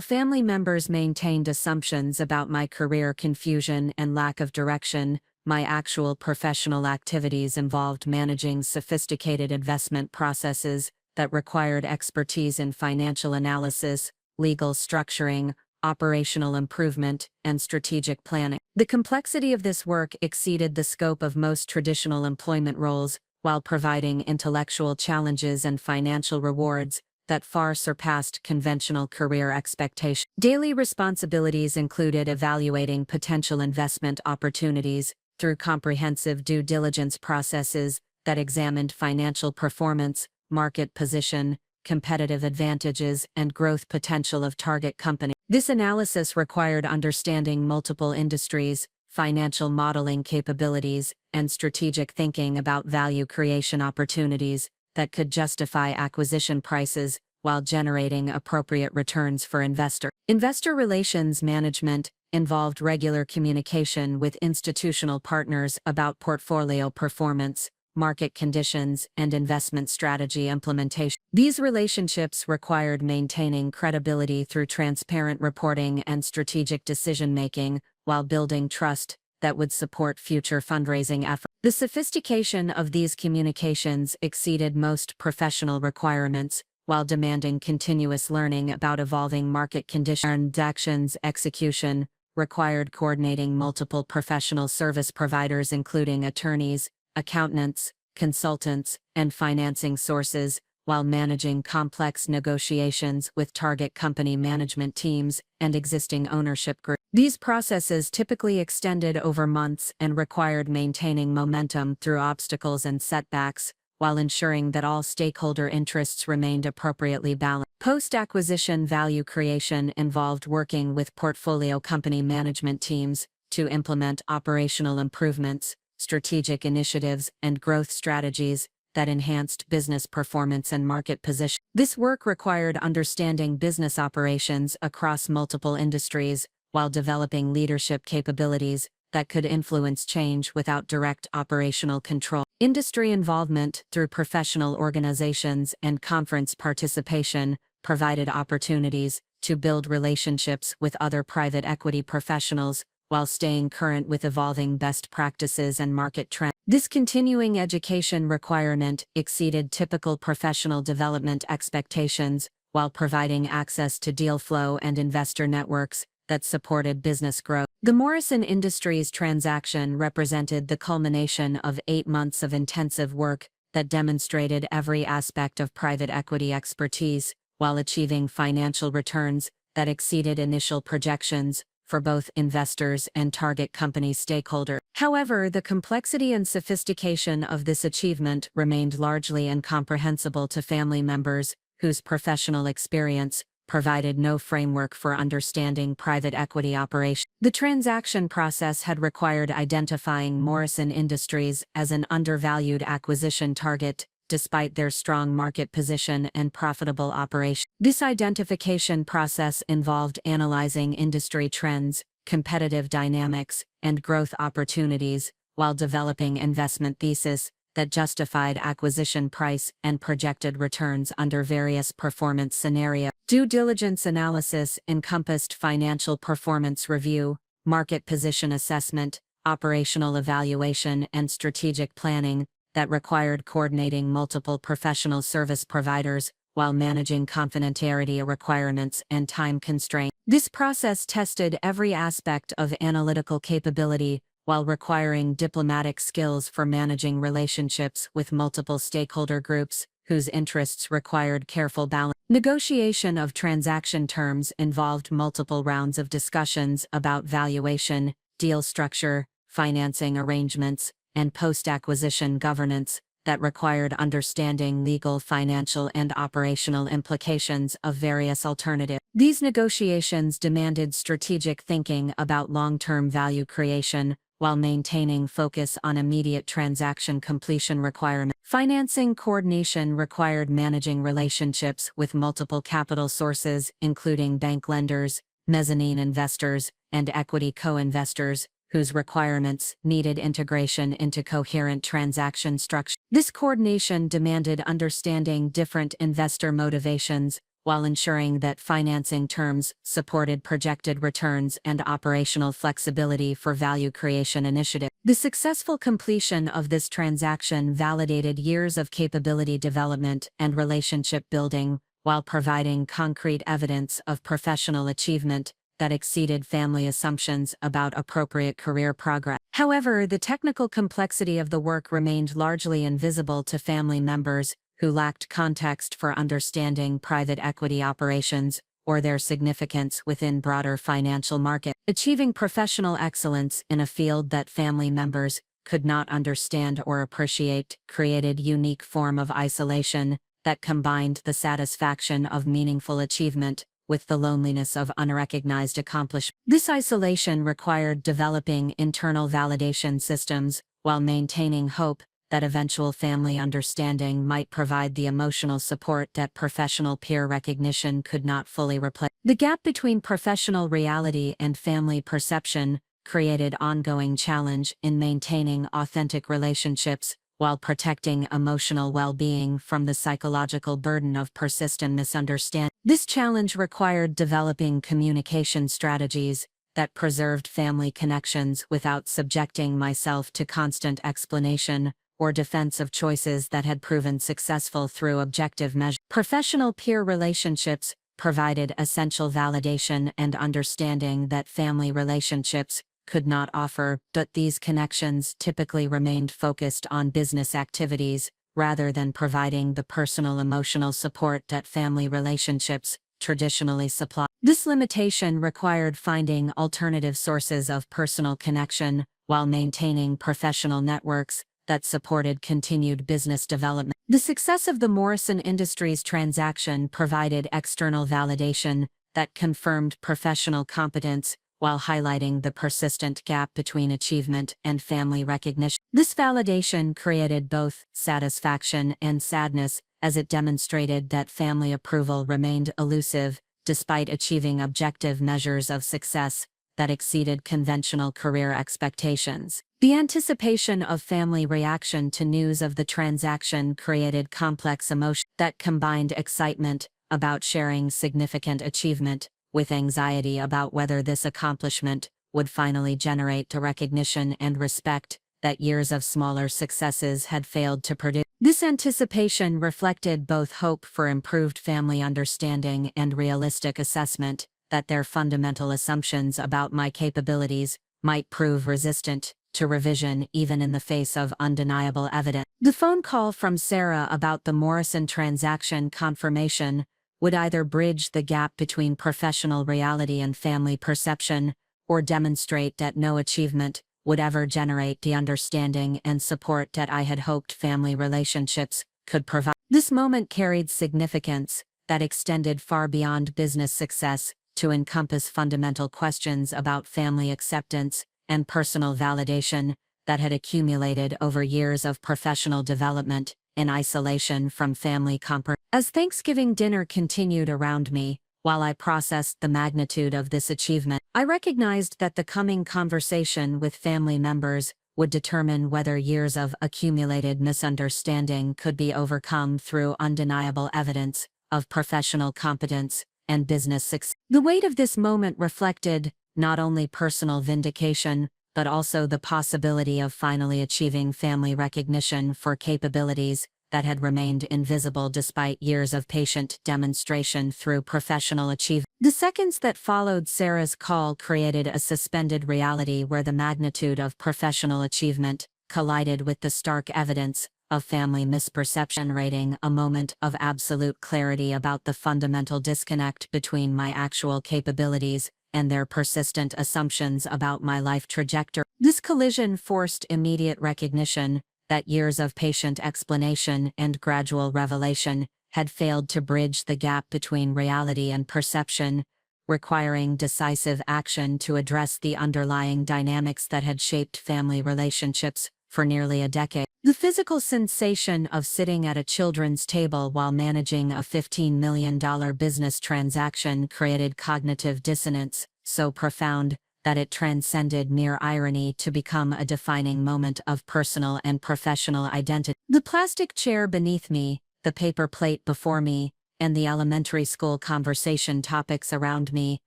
family members maintained assumptions about my career confusion and lack of direction, my actual professional activities involved managing sophisticated investment processes that required expertise in financial analysis, legal structuring, operational improvement, and strategic planning. The complexity of this work exceeded the scope of most traditional employment roles, while providing intellectual challenges and financial rewards that far surpassed conventional career expectations. Daily responsibilities included evaluating potential investment opportunities through comprehensive due diligence processes that examined financial performance, market position, competitive advantages, and growth potential of target company. This analysis required understanding multiple industries, financial modeling capabilities, and strategic thinking about value creation opportunities that could justify acquisition prices while generating appropriate returns for investors. Investor relations management involved regular communication with institutional partners about portfolio performance, market conditions, and investment strategy implementation. These relationships required maintaining credibility through transparent reporting and strategic decision-making, while building trust that would support future fundraising efforts. The sophistication of these communications exceeded most professional requirements, while demanding continuous learning about evolving market conditions. Transactions execution required coordinating multiple professional service providers including attorneys, accountants, consultants, and financing sources, while managing complex negotiations with target company management teams and existing ownership groups. These processes typically extended over months and required maintaining momentum through obstacles and setbacks, while ensuring that all stakeholder interests remained appropriately balanced. Post-acquisition value creation involved working with portfolio company management teams to implement operational improvements, strategic initiatives, and growth strategies that enhanced business performance and market position. This work required understanding business operations across multiple industries while developing leadership capabilities that could influence change without direct operational control. Industry involvement through professional organizations and conference participation provided opportunities to build relationships with other private equity professionals while staying current with evolving best practices and market trends. This continuing education requirement exceeded typical professional development expectations while providing access to deal flow and investor networks that supported business growth. The Morrison Industries transaction represented the culmination of 8 months of intensive work that demonstrated every aspect of private equity expertise while achieving financial returns that exceeded initial projections, for both investors and target company stakeholders. However, the complexity and sophistication of this achievement remained largely incomprehensible to family members, whose professional experience provided no framework for understanding private equity operations. The transaction process had required identifying Morrison Industries as an undervalued acquisition target, despite their strong market position and profitable operation. This identification process involved analyzing industry trends, competitive dynamics, and growth opportunities, while developing investment thesis that justified acquisition price and projected returns under various performance scenarios. Due diligence analysis encompassed financial performance review, market position assessment, operational evaluation, and strategic planning that required coordinating multiple professional service providers while managing confidentiality requirements and time constraints. This process tested every aspect of analytical capability while requiring diplomatic skills for managing relationships with multiple stakeholder groups whose interests required careful balance. Negotiation of transaction terms involved multiple rounds of discussions about valuation, deal structure, financing arrangements, and post-acquisition governance that required understanding legal, financial, and operational implications of various alternatives. These negotiations demanded strategic thinking about long-term value creation, while maintaining focus on immediate transaction completion requirements. Financing coordination required managing relationships with multiple capital sources, including bank lenders, mezzanine investors, and equity co-investors, whose requirements needed integration into coherent transaction structure. This coordination demanded understanding different investor motivations, while ensuring that financing terms supported projected returns and operational flexibility for value creation initiatives. The successful completion of this transaction validated years of capability development and relationship building, while providing concrete evidence of professional achievement that exceeded family assumptions about appropriate career progress. However, the technical complexity of the work remained largely invisible to family members who lacked context for understanding private equity operations or their significance within broader financial markets. Achieving professional excellence in a field that family members could not understand or appreciate created a unique form of isolation that combined the satisfaction of meaningful achievement with the loneliness of unrecognized accomplishment. This isolation required developing internal validation systems while maintaining hope that eventual family understanding might provide the emotional support that professional peer recognition could not fully replace. The gap between professional reality and family perception created ongoing challenge in maintaining authentic relationships while protecting emotional well-being from the psychological burden of persistent misunderstanding. This challenge required developing communication strategies that preserved family connections without subjecting myself to constant explanation or defense of choices that had proven successful through objective measures. Professional peer relationships provided essential validation and understanding that family relationships could not offer, but these connections typically remained focused on business activities rather than providing the personal emotional support that family relationships traditionally supply. This limitation required finding alternative sources of personal connection while maintaining professional networks that supported continued business development. The success of the Morrison Industries transaction provided external validation that confirmed professional competence while highlighting the persistent gap between achievement and family recognition. This validation created both satisfaction and sadness, as it demonstrated that family approval remained elusive despite achieving objective measures of success that exceeded conventional career expectations. The anticipation of family reaction to news of the transaction created complex emotions that combined excitement about sharing significant achievement with anxiety about whether this accomplishment would finally generate the recognition and respect that years of smaller successes had failed to produce. This anticipation reflected both hope for improved family understanding and realistic assessment that their fundamental assumptions about my capabilities might prove resistant to revision even in the face of undeniable evidence. The phone call from Sarah about the Morrison transaction confirmation would either bridge the gap between professional reality and family perception, or demonstrate that no achievement would ever generate the understanding and support that I had hoped family relationships could provide. This moment carried significance that extended far beyond business success to encompass fundamental questions about family acceptance and personal validation that had accumulated over years of professional development in isolation from family comfort. As Thanksgiving dinner continued around me, while I processed the magnitude of this achievement, I recognized that the coming conversation with family members would determine whether years of accumulated misunderstanding could be overcome through undeniable evidence of professional competence and business success. The weight of this moment reflected not only personal vindication, but also the possibility of finally achieving family recognition for capabilities that had remained invisible despite years of patient demonstration through professional achievement. The seconds that followed Sarah's call created a suspended reality where the magnitude of professional achievement collided with the stark evidence of family misperception, generating a moment of absolute clarity about the fundamental disconnect between my actual capabilities and their persistent assumptions about my life trajectory. This collision forced immediate recognition that years of patient explanation and gradual revelation had failed to bridge the gap between reality and perception, requiring decisive action to address the underlying dynamics that had shaped family relationships for nearly a decade. The physical sensation of sitting at a children's table while managing a $15 million business transaction created cognitive dissonance so profound that it transcended mere irony to become a defining moment of personal and professional identity. The plastic chair beneath me, the paper plate before me, and the elementary school conversation topics around me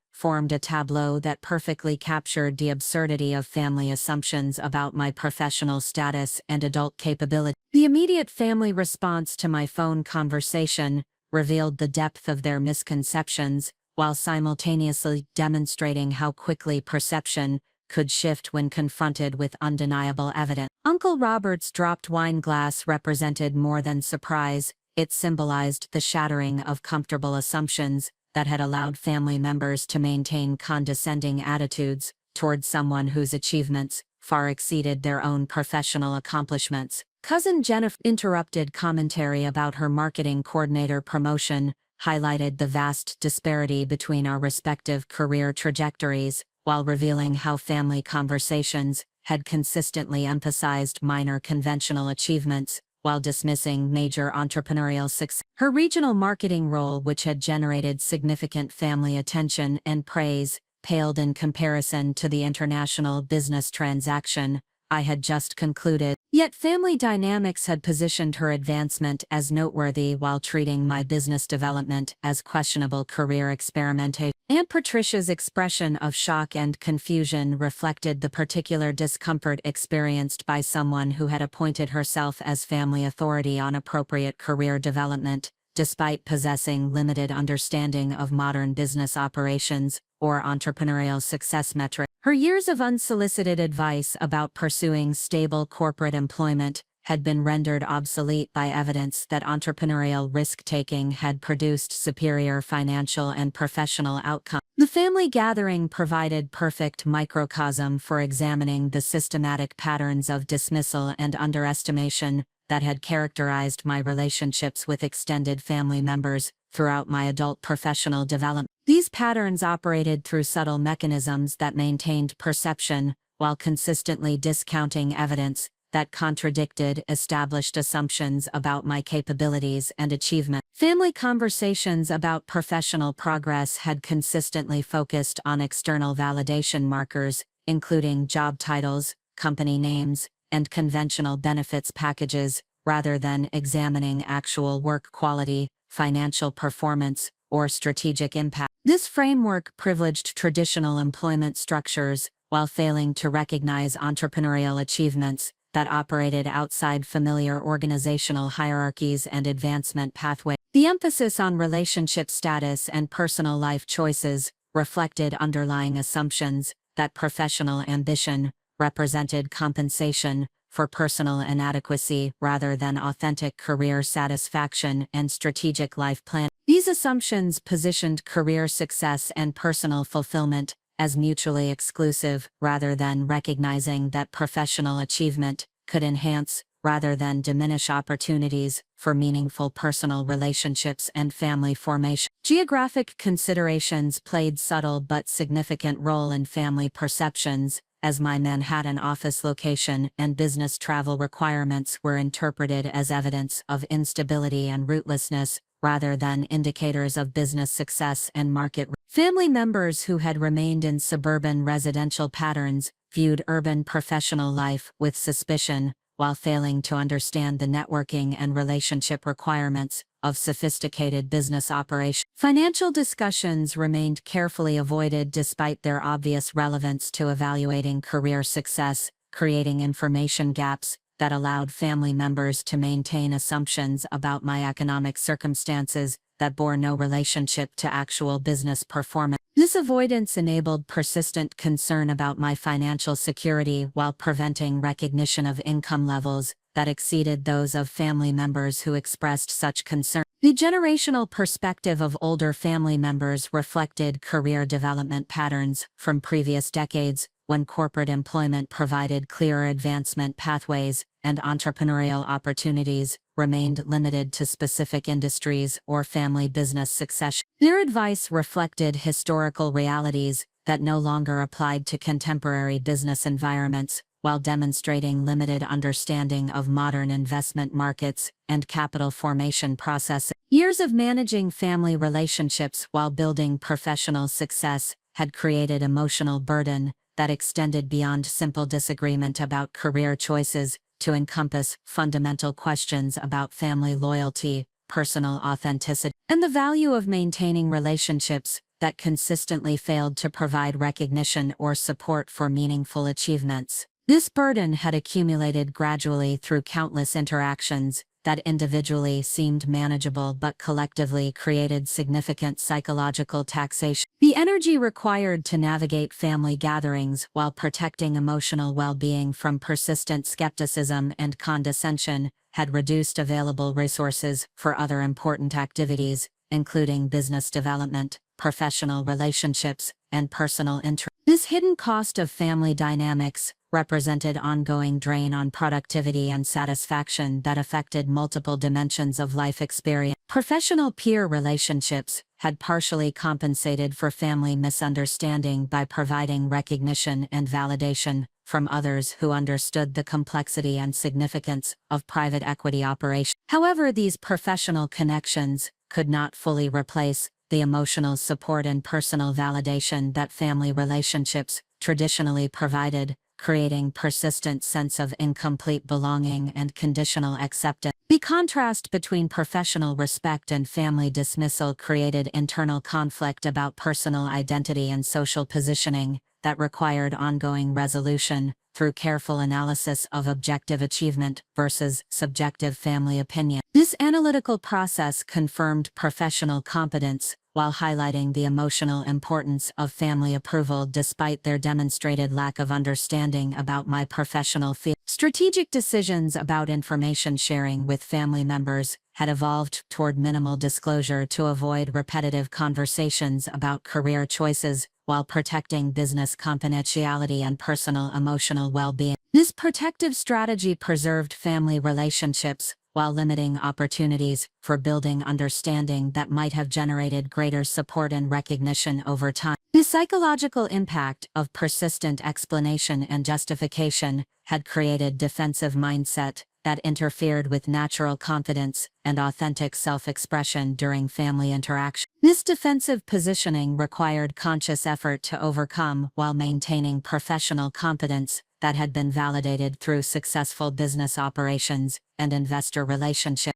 formed a tableau that perfectly captured the absurdity of family assumptions about my professional status and adult capability. The immediate family response to my phone conversation revealed the depth of their misconceptions, while simultaneously demonstrating how quickly perception could shift when confronted with undeniable evidence. Uncle Robert's dropped wine glass represented more than surprise. It symbolized the shattering of comfortable assumptions that had allowed family members to maintain condescending attitudes toward someone whose achievements far exceeded their own professional accomplishments. Cousin Jennifer interrupted commentary about her marketing coordinator promotion, highlighted the vast disparity between our respective career trajectories, while revealing how family conversations had consistently emphasized minor conventional achievements while dismissing major entrepreneurial success. Her regional marketing role, which had generated significant family attention and praise, paled in comparison to the international business transaction I had just concluded. Yet family dynamics had positioned her advancement as noteworthy while treating my business development as questionable career experimentation. Aunt Patricia's expression of shock and confusion reflected the particular discomfort experienced by someone who had appointed herself as family authority on appropriate career development, despite possessing limited understanding of modern business operations or entrepreneurial success metrics. Her years of unsolicited advice about pursuing stable corporate employment had been rendered obsolete by evidence that entrepreneurial risk-taking had produced superior financial and professional outcomes. The family gathering provided perfect microcosm for examining the systematic patterns of dismissal and underestimation that had characterized my relationships with extended family members throughout my adult professional development. These patterns operated through subtle mechanisms that maintained perception while consistently discounting evidence that contradicted established assumptions about my capabilities and achievement. Family conversations about professional progress had consistently focused on external validation markers, including job titles, company names, and conventional benefits packages, rather than examining actual work quality, financial performance, or strategic impact. This framework privileged traditional employment structures while failing to recognize entrepreneurial achievements that operated outside familiar organizational hierarchies and advancement pathways. The emphasis on relationship status and personal life choices reflected underlying assumptions that professional ambition represented compensation for personal inadequacy rather than authentic career satisfaction and strategic life planning. These assumptions positioned career success and personal fulfillment as mutually exclusive rather than recognizing that professional achievement could enhance rather than diminish opportunities for meaningful personal relationships and family formation. Geographic considerations played subtle but significant role in family perceptions, as my Manhattan office location and business travel requirements were interpreted as evidence of instability and rootlessness, rather than indicators of business success and market. Family members who had remained in suburban residential patterns viewed urban professional life with suspicion, while failing to understand the networking and relationship requirements of sophisticated business operations. Financial discussions remained carefully avoided despite their obvious relevance to evaluating career success, creating information gaps that allowed family members to maintain assumptions about my economic circumstances that bore no relationship to actual business performance. This avoidance enabled persistent concern about my financial security while preventing recognition of income levels that exceeded those of family members who expressed such concern. The generational perspective of older family members reflected career development patterns from previous decades, when corporate employment provided clearer advancement pathways and entrepreneurial opportunities remained limited to specific industries or family business succession. Their advice reflected historical realities that no longer applied to contemporary business environments, while demonstrating limited understanding of modern investment markets and capital formation processes. Years of managing family relationships while building professional success had created emotional burden that extended beyond simple disagreement about career choices to encompass fundamental questions about family loyalty, personal authenticity, and the value of maintaining relationships that consistently failed to provide recognition or support for meaningful achievements. This burden had accumulated gradually through countless interactions that individually seemed manageable but collectively created significant psychological taxation. The energy required to navigate family gatherings while protecting emotional well-being from persistent skepticism and condescension had reduced available resources for other important activities, including business development, professional relationships, and personal interest. This hidden cost of family dynamics represented ongoing drain on productivity and satisfaction that affected multiple dimensions of life experience. Professional peer relationships had partially compensated for family misunderstanding by providing recognition and validation from others who understood the complexity and significance of private equity operations. However, these professional connections could not fully replace the emotional support and personal validation that family relationships traditionally provided, creating persistent sense of incomplete belonging and conditional acceptance. The contrast between professional respect and family dismissal created internal conflict about personal identity and social positioning that required ongoing resolution through careful analysis of objective achievement versus subjective family opinion. This analytical process confirmed professional competence while highlighting the emotional importance of family approval despite their demonstrated lack of understanding about my professional field. Strategic decisions about information sharing with family members had evolved toward minimal disclosure to avoid repetitive conversations about career choices while protecting business confidentiality and personal emotional well-being. This protective strategy preserved family relationships while limiting opportunities for building understanding that might have generated greater support and recognition over time. The psychological impact of persistent explanation and justification had created defensive mindset that interfered with natural confidence and authentic self-expression during family interaction. This defensive positioning required conscious effort to overcome while maintaining professional competence that had been validated through successful business operations and investor relationships.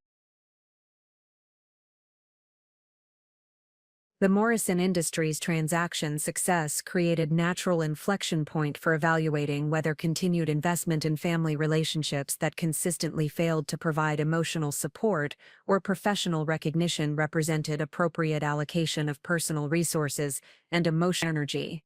The Morrison Industries transaction success created natural inflection point for evaluating whether continued investment in family relationships that consistently failed to provide emotional support or professional recognition represented appropriate allocation of personal resources and emotional energy.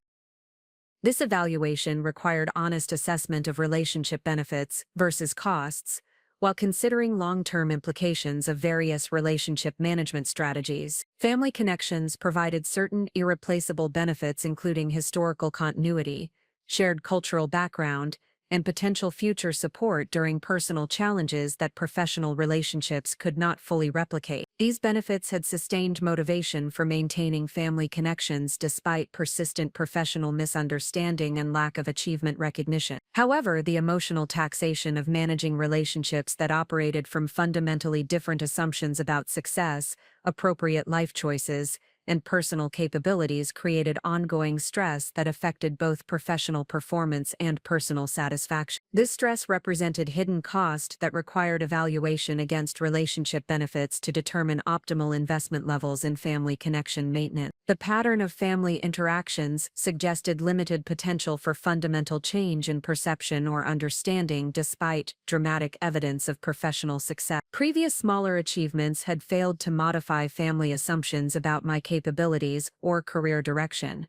This evaluation required honest assessment of relationship benefits versus costs, while considering long-term implications of various relationship management strategies. Family connections provided certain irreplaceable benefits including historical continuity, shared cultural background, and potential future support during personal challenges that professional relationships could not fully replicate. These benefits had sustained motivation for maintaining family connections despite persistent professional misunderstanding and lack of achievement recognition. However, the emotional taxation of managing relationships that operated from fundamentally different assumptions about success, appropriate life choices, and personal capabilities created ongoing stress that affected both professional performance and personal satisfaction. This stress represented hidden cost that required evaluation against relationship benefits to determine optimal investment levels in family connection maintenance. The pattern of family interactions suggested limited potential for fundamental change in perception or understanding despite dramatic evidence of professional success. Previous smaller achievements had failed to modify family assumptions about my capabilities or career direction,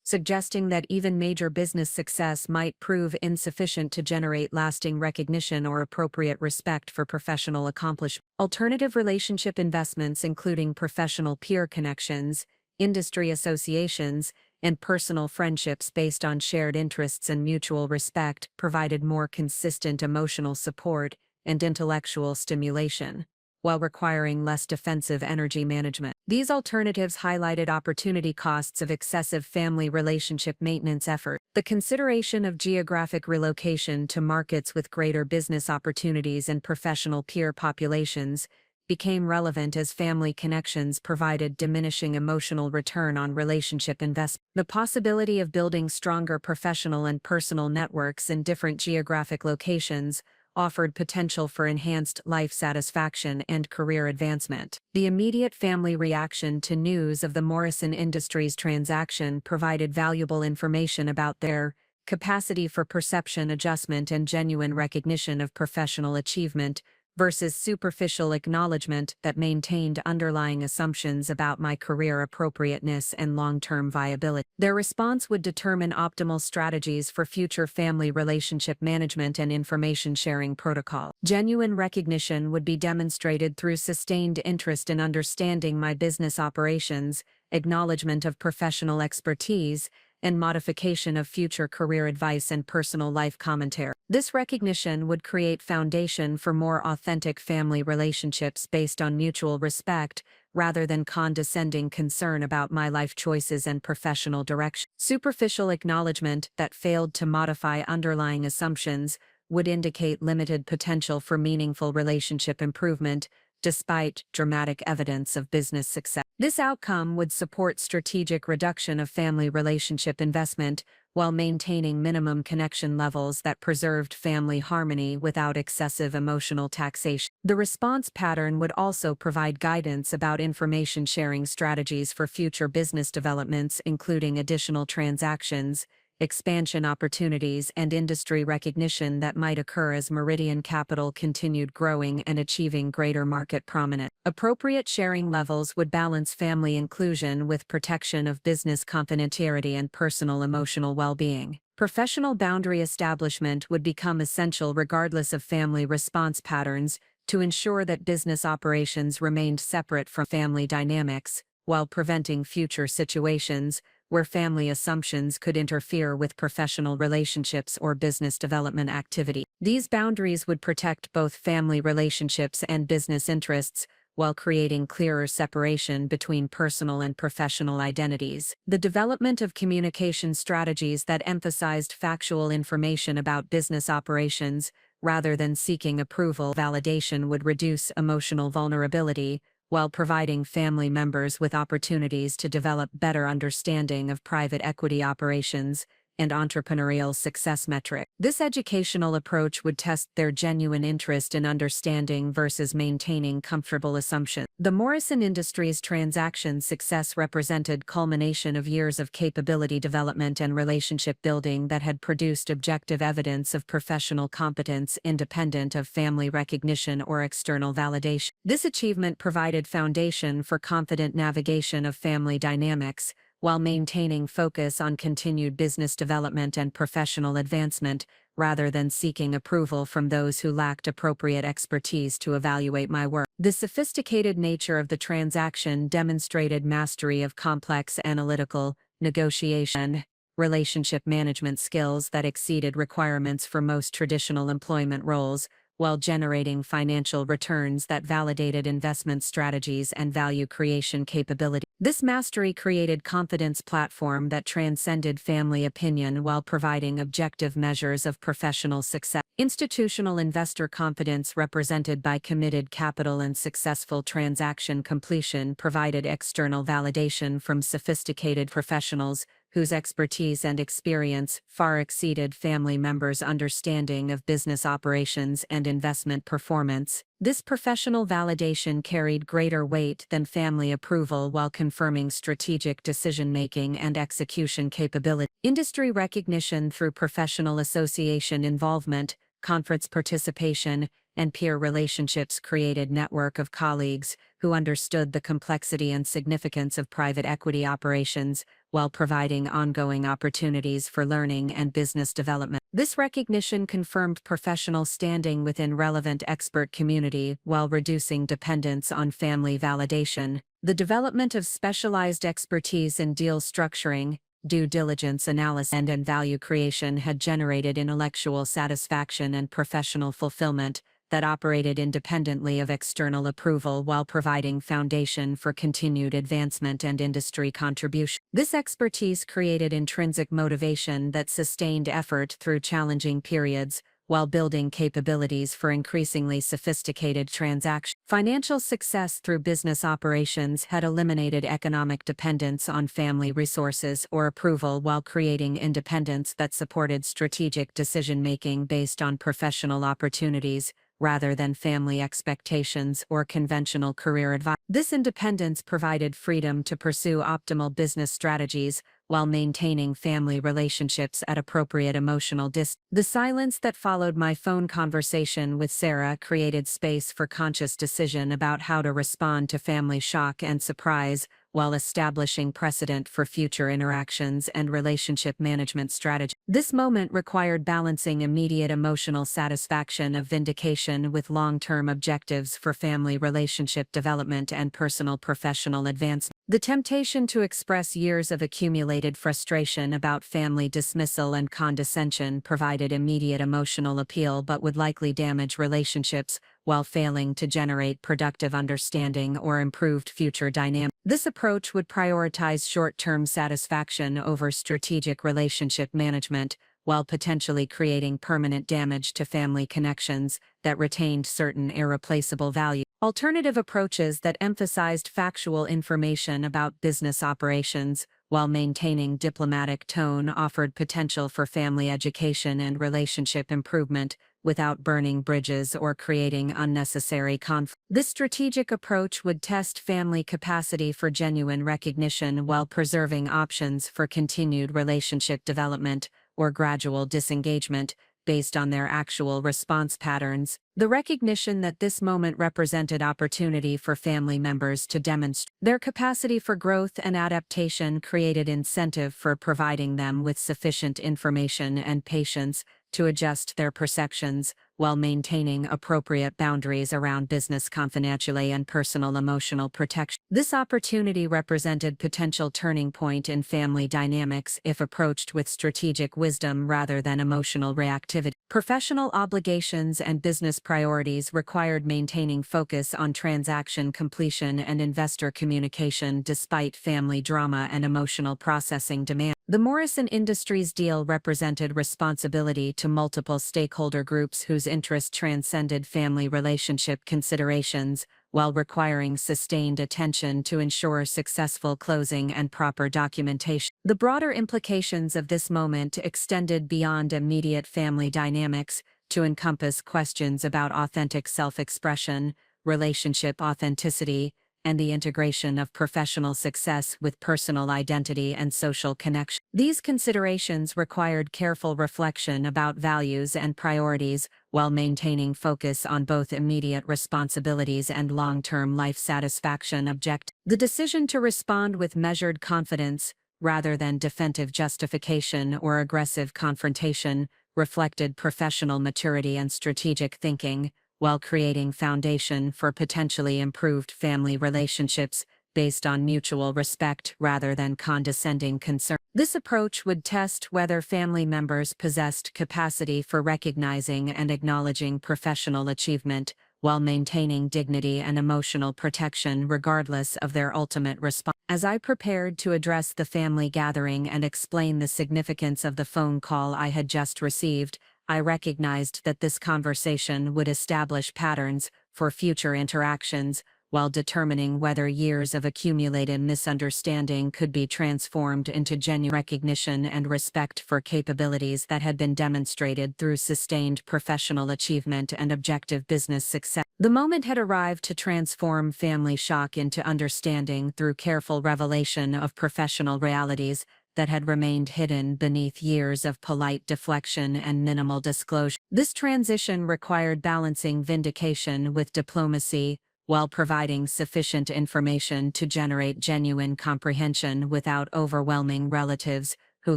suggesting that even major business success might prove insufficient to generate lasting recognition or appropriate respect for professional accomplishment. Alternative relationship investments, including professional peer connections, industry associations, and personal friendships based on shared interests and mutual respect, provided more consistent emotional support and intellectual stimulation, while requiring less defensive energy management. These alternatives highlighted opportunity costs of excessive family relationship maintenance effort. The consideration of geographic relocation to markets with greater business opportunities and professional peer populations became relevant as family connections provided diminishing emotional return on relationship investment. The possibility of building stronger professional and personal networks in different geographic locations offered potential for enhanced life satisfaction and career advancement. The immediate family reaction to news of the Morrison Industries transaction provided valuable information about their capacity for perception adjustment and genuine recognition of professional achievement versus superficial acknowledgement that maintained underlying assumptions about my career appropriateness and long-term viability. Their response would determine optimal strategies for future family relationship management and information sharing protocol. Genuine recognition would be demonstrated through sustained interest in understanding my business operations, acknowledgement of professional expertise, and modification of future career advice and personal life commentary. This recognition would create foundation for more authentic family relationships based on mutual respect, rather than condescending concern about my life choices and professional direction. Superficial acknowledgement that failed to modify underlying assumptions would indicate limited potential for meaningful relationship improvement, despite dramatic evidence of business success. This outcome would support strategic reduction of family relationship investment while maintaining minimum connection levels that preserved family harmony without excessive emotional taxation. The response pattern would also provide guidance about information sharing strategies for future business developments, including additional transactions, expansion opportunities, and industry recognition that might occur as Meridian Capital continued growing and achieving greater market prominence. Appropriate sharing levels would balance family inclusion with protection of business confidentiality and personal emotional well-being. Professional boundary establishment would become essential regardless of family response patterns to ensure that business operations remained separate from family dynamics, while preventing future situations where family assumptions could interfere with professional relationships or business development activity. These boundaries would protect both family relationships and business interests, while creating clearer separation between personal and professional identities. The development of communication strategies that emphasized factual information about business operations, rather than seeking approval validation, would reduce emotional vulnerability, while providing family members with opportunities to develop better understanding of private equity operations and entrepreneurial success metrics. This educational approach would test their genuine interest in understanding versus maintaining comfortable assumptions. The Morrison Industries transaction success represented culmination of years of capability development and relationship building that had produced objective evidence of professional competence independent of family recognition or external validation. This achievement provided foundation for confident navigation of family dynamics, while maintaining focus on continued business development and professional advancement, rather than seeking approval from those who lacked appropriate expertise to evaluate my work. The sophisticated nature of the transaction demonstrated mastery of complex analytical, negotiation, relationship management skills that exceeded requirements for most traditional employment roles, while generating financial returns that validated investment strategies and value creation capability. This mastery created confidence platform that transcended family opinion while providing objective measures of professional success. Institutional investor confidence represented by committed capital and successful transaction completion provided external validation from sophisticated professionals whose expertise and experience far exceeded family members' understanding of business operations and investment performance. This professional validation carried greater weight than family approval while confirming strategic decision-making and execution capability. Industry recognition through professional association involvement, conference participation, and peer relationships created a network of colleagues who understood the complexity and significance of private equity operations, while providing ongoing opportunities for learning and business development. This recognition confirmed professional standing within relevant expert community while reducing dependence on family validation. The development of specialized expertise in deal structuring, due diligence analysis, and value creation had generated intellectual satisfaction and professional fulfillment that operated independently of external approval while providing foundation for continued advancement and industry contribution. This expertise created intrinsic motivation that sustained effort through challenging periods, while building capabilities for increasingly sophisticated transactions. Financial success through business operations had eliminated economic dependence on family resources or approval while creating independence that supported strategic decision-making based on professional opportunities, rather than family expectations or conventional career advice. This independence provided freedom to pursue optimal business strategies while maintaining family relationships at appropriate emotional distance. The silence that followed my phone conversation with Sarah created space for conscious decision about how to respond to family shock and surprise, while establishing precedent for future interactions and relationship management strategy. This moment required balancing immediate emotional satisfaction of vindication with long-term objectives for family relationship development and personal professional advancement. The temptation to express years of accumulated frustration about family dismissal and condescension provided immediate emotional appeal but would likely damage relationships while failing to generate productive understanding or improved future dynamics. This approach would prioritize short-term satisfaction over strategic relationship management, while potentially creating permanent damage to family connections that retained certain irreplaceable value. Alternative approaches that emphasized factual information about business operations while maintaining diplomatic tone offered potential for family education and relationship improvement without burning bridges or creating unnecessary conflict. This strategic approach would test family capacity for genuine recognition while preserving options for continued relationship development or gradual disengagement based on their actual response patterns. The recognition that this moment represented opportunity for family members to demonstrate their capacity for growth and adaptation created incentive for providing them with sufficient information and patience to adjust their perceptions while maintaining appropriate boundaries around business confidentiality and personal emotional protection. This opportunity represented potential turning point in family dynamics if approached with strategic wisdom rather than emotional reactivity. Professional obligations and business priorities required maintaining focus on transaction completion and investor communication despite family drama and emotional processing demand. The Morrison Industries deal represented responsibility to multiple stakeholder groups whose interests transcended family relationship considerations, while requiring sustained attention to ensure successful closing and proper documentation. The broader implications of this moment extended beyond immediate family dynamics to encompass questions about authentic self-expression, relationship authenticity, and the integration of professional success with personal identity and social connection. These considerations required careful reflection about values and priorities while maintaining focus on both immediate responsibilities and long-term life satisfaction objectives. The decision to respond with measured confidence, rather than defensive justification or aggressive confrontation, reflected professional maturity and strategic thinking, while creating foundation for potentially improved family relationships based on mutual respect rather than condescending concern. This approach would test whether family members possessed capacity for recognizing and acknowledging professional achievement while maintaining dignity and emotional protection regardless of their ultimate response. As I prepared to address the family gathering and explain the significance of the phone call I had just received, I recognized that this conversation would establish patterns for future interactions, while determining whether years of accumulated misunderstanding could be transformed into genuine recognition and respect for capabilities that had been demonstrated through sustained professional achievement and objective business success. The moment had arrived to transform family shock into understanding through careful revelation of professional realities that had remained hidden beneath years of polite deflection and minimal disclosure. This transition required balancing vindication with diplomacy, while providing sufficient information to generate genuine comprehension without overwhelming relatives who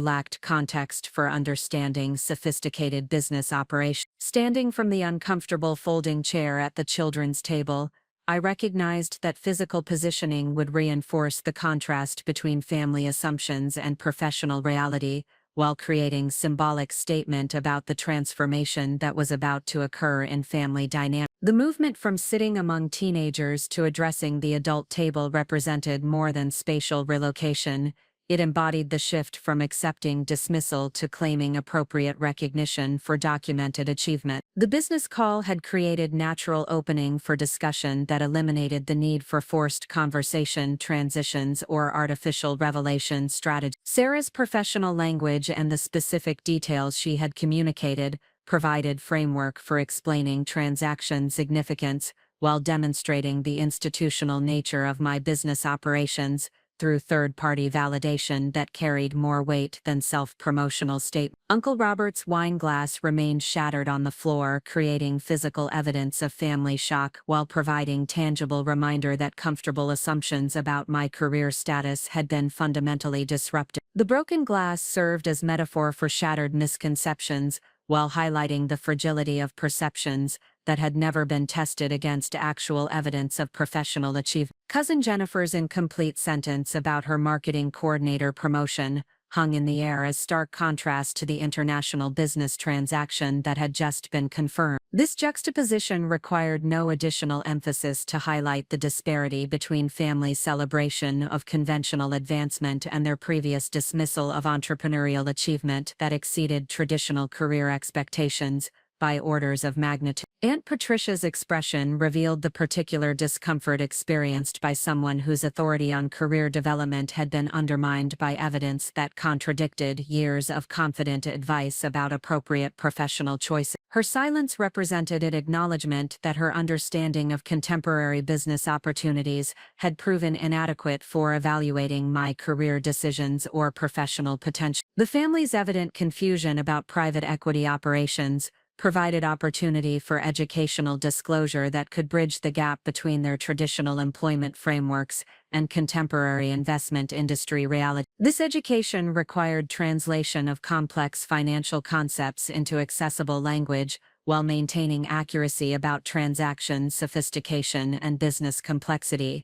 lacked context for understanding sophisticated business operations. Standing from the uncomfortable folding chair at the children's table, I recognized that physical positioning would reinforce the contrast between family assumptions and professional reality, while creating symbolic statement about the transformation that was about to occur in family dynamics. The movement from sitting among teenagers to addressing the adult table represented more than spatial relocation. It embodied the shift from accepting dismissal to claiming appropriate recognition for documented achievement. The business call had created natural opening for discussion that eliminated the need for forced conversation transitions or artificial revelation strategies. Sarah's professional language and the specific details she had communicated provided framework for explaining transaction significance while demonstrating the institutional nature of my business operations through third-party validation that carried more weight than self-promotional statements. Uncle Robert's wine glass remained shattered on the floor, creating physical evidence of family shock while providing tangible reminder that comfortable assumptions about my career status had been fundamentally disrupted. The broken glass served as metaphor for shattered misconceptions, while highlighting the fragility of perceptions that had never been tested against actual evidence of professional achievement. Cousin Jennifer's incomplete sentence about her marketing coordinator promotion hung in the air as stark contrast to the international business transaction that had just been confirmed. This juxtaposition required no additional emphasis to highlight the disparity between family celebration of conventional advancement and their previous dismissal of entrepreneurial achievement that exceeded traditional career expectations by orders of magnitude. Aunt Patricia's expression revealed the particular discomfort experienced by someone whose authority on career development had been undermined by evidence that contradicted years of confident advice about appropriate professional choices. Her silence represented an acknowledgement that her understanding of contemporary business opportunities had proven inadequate for evaluating my career decisions or professional potential. The family's evident confusion about private equity operations provided opportunity for educational disclosure that could bridge the gap between their traditional employment frameworks and contemporary investment industry reality. This education required translation of complex financial concepts into accessible language while maintaining accuracy about transaction sophistication and business complexity.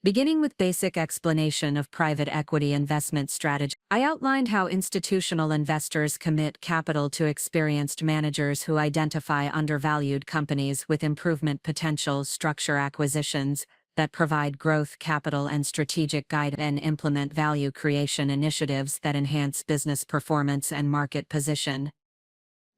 Beginning with basic explanation of private equity investment strategy, I outlined how institutional investors commit capital to experienced managers who identify undervalued companies with improvement potential, structure acquisitions that provide growth capital and strategic guidance, and implement value creation initiatives that enhance business performance and market position.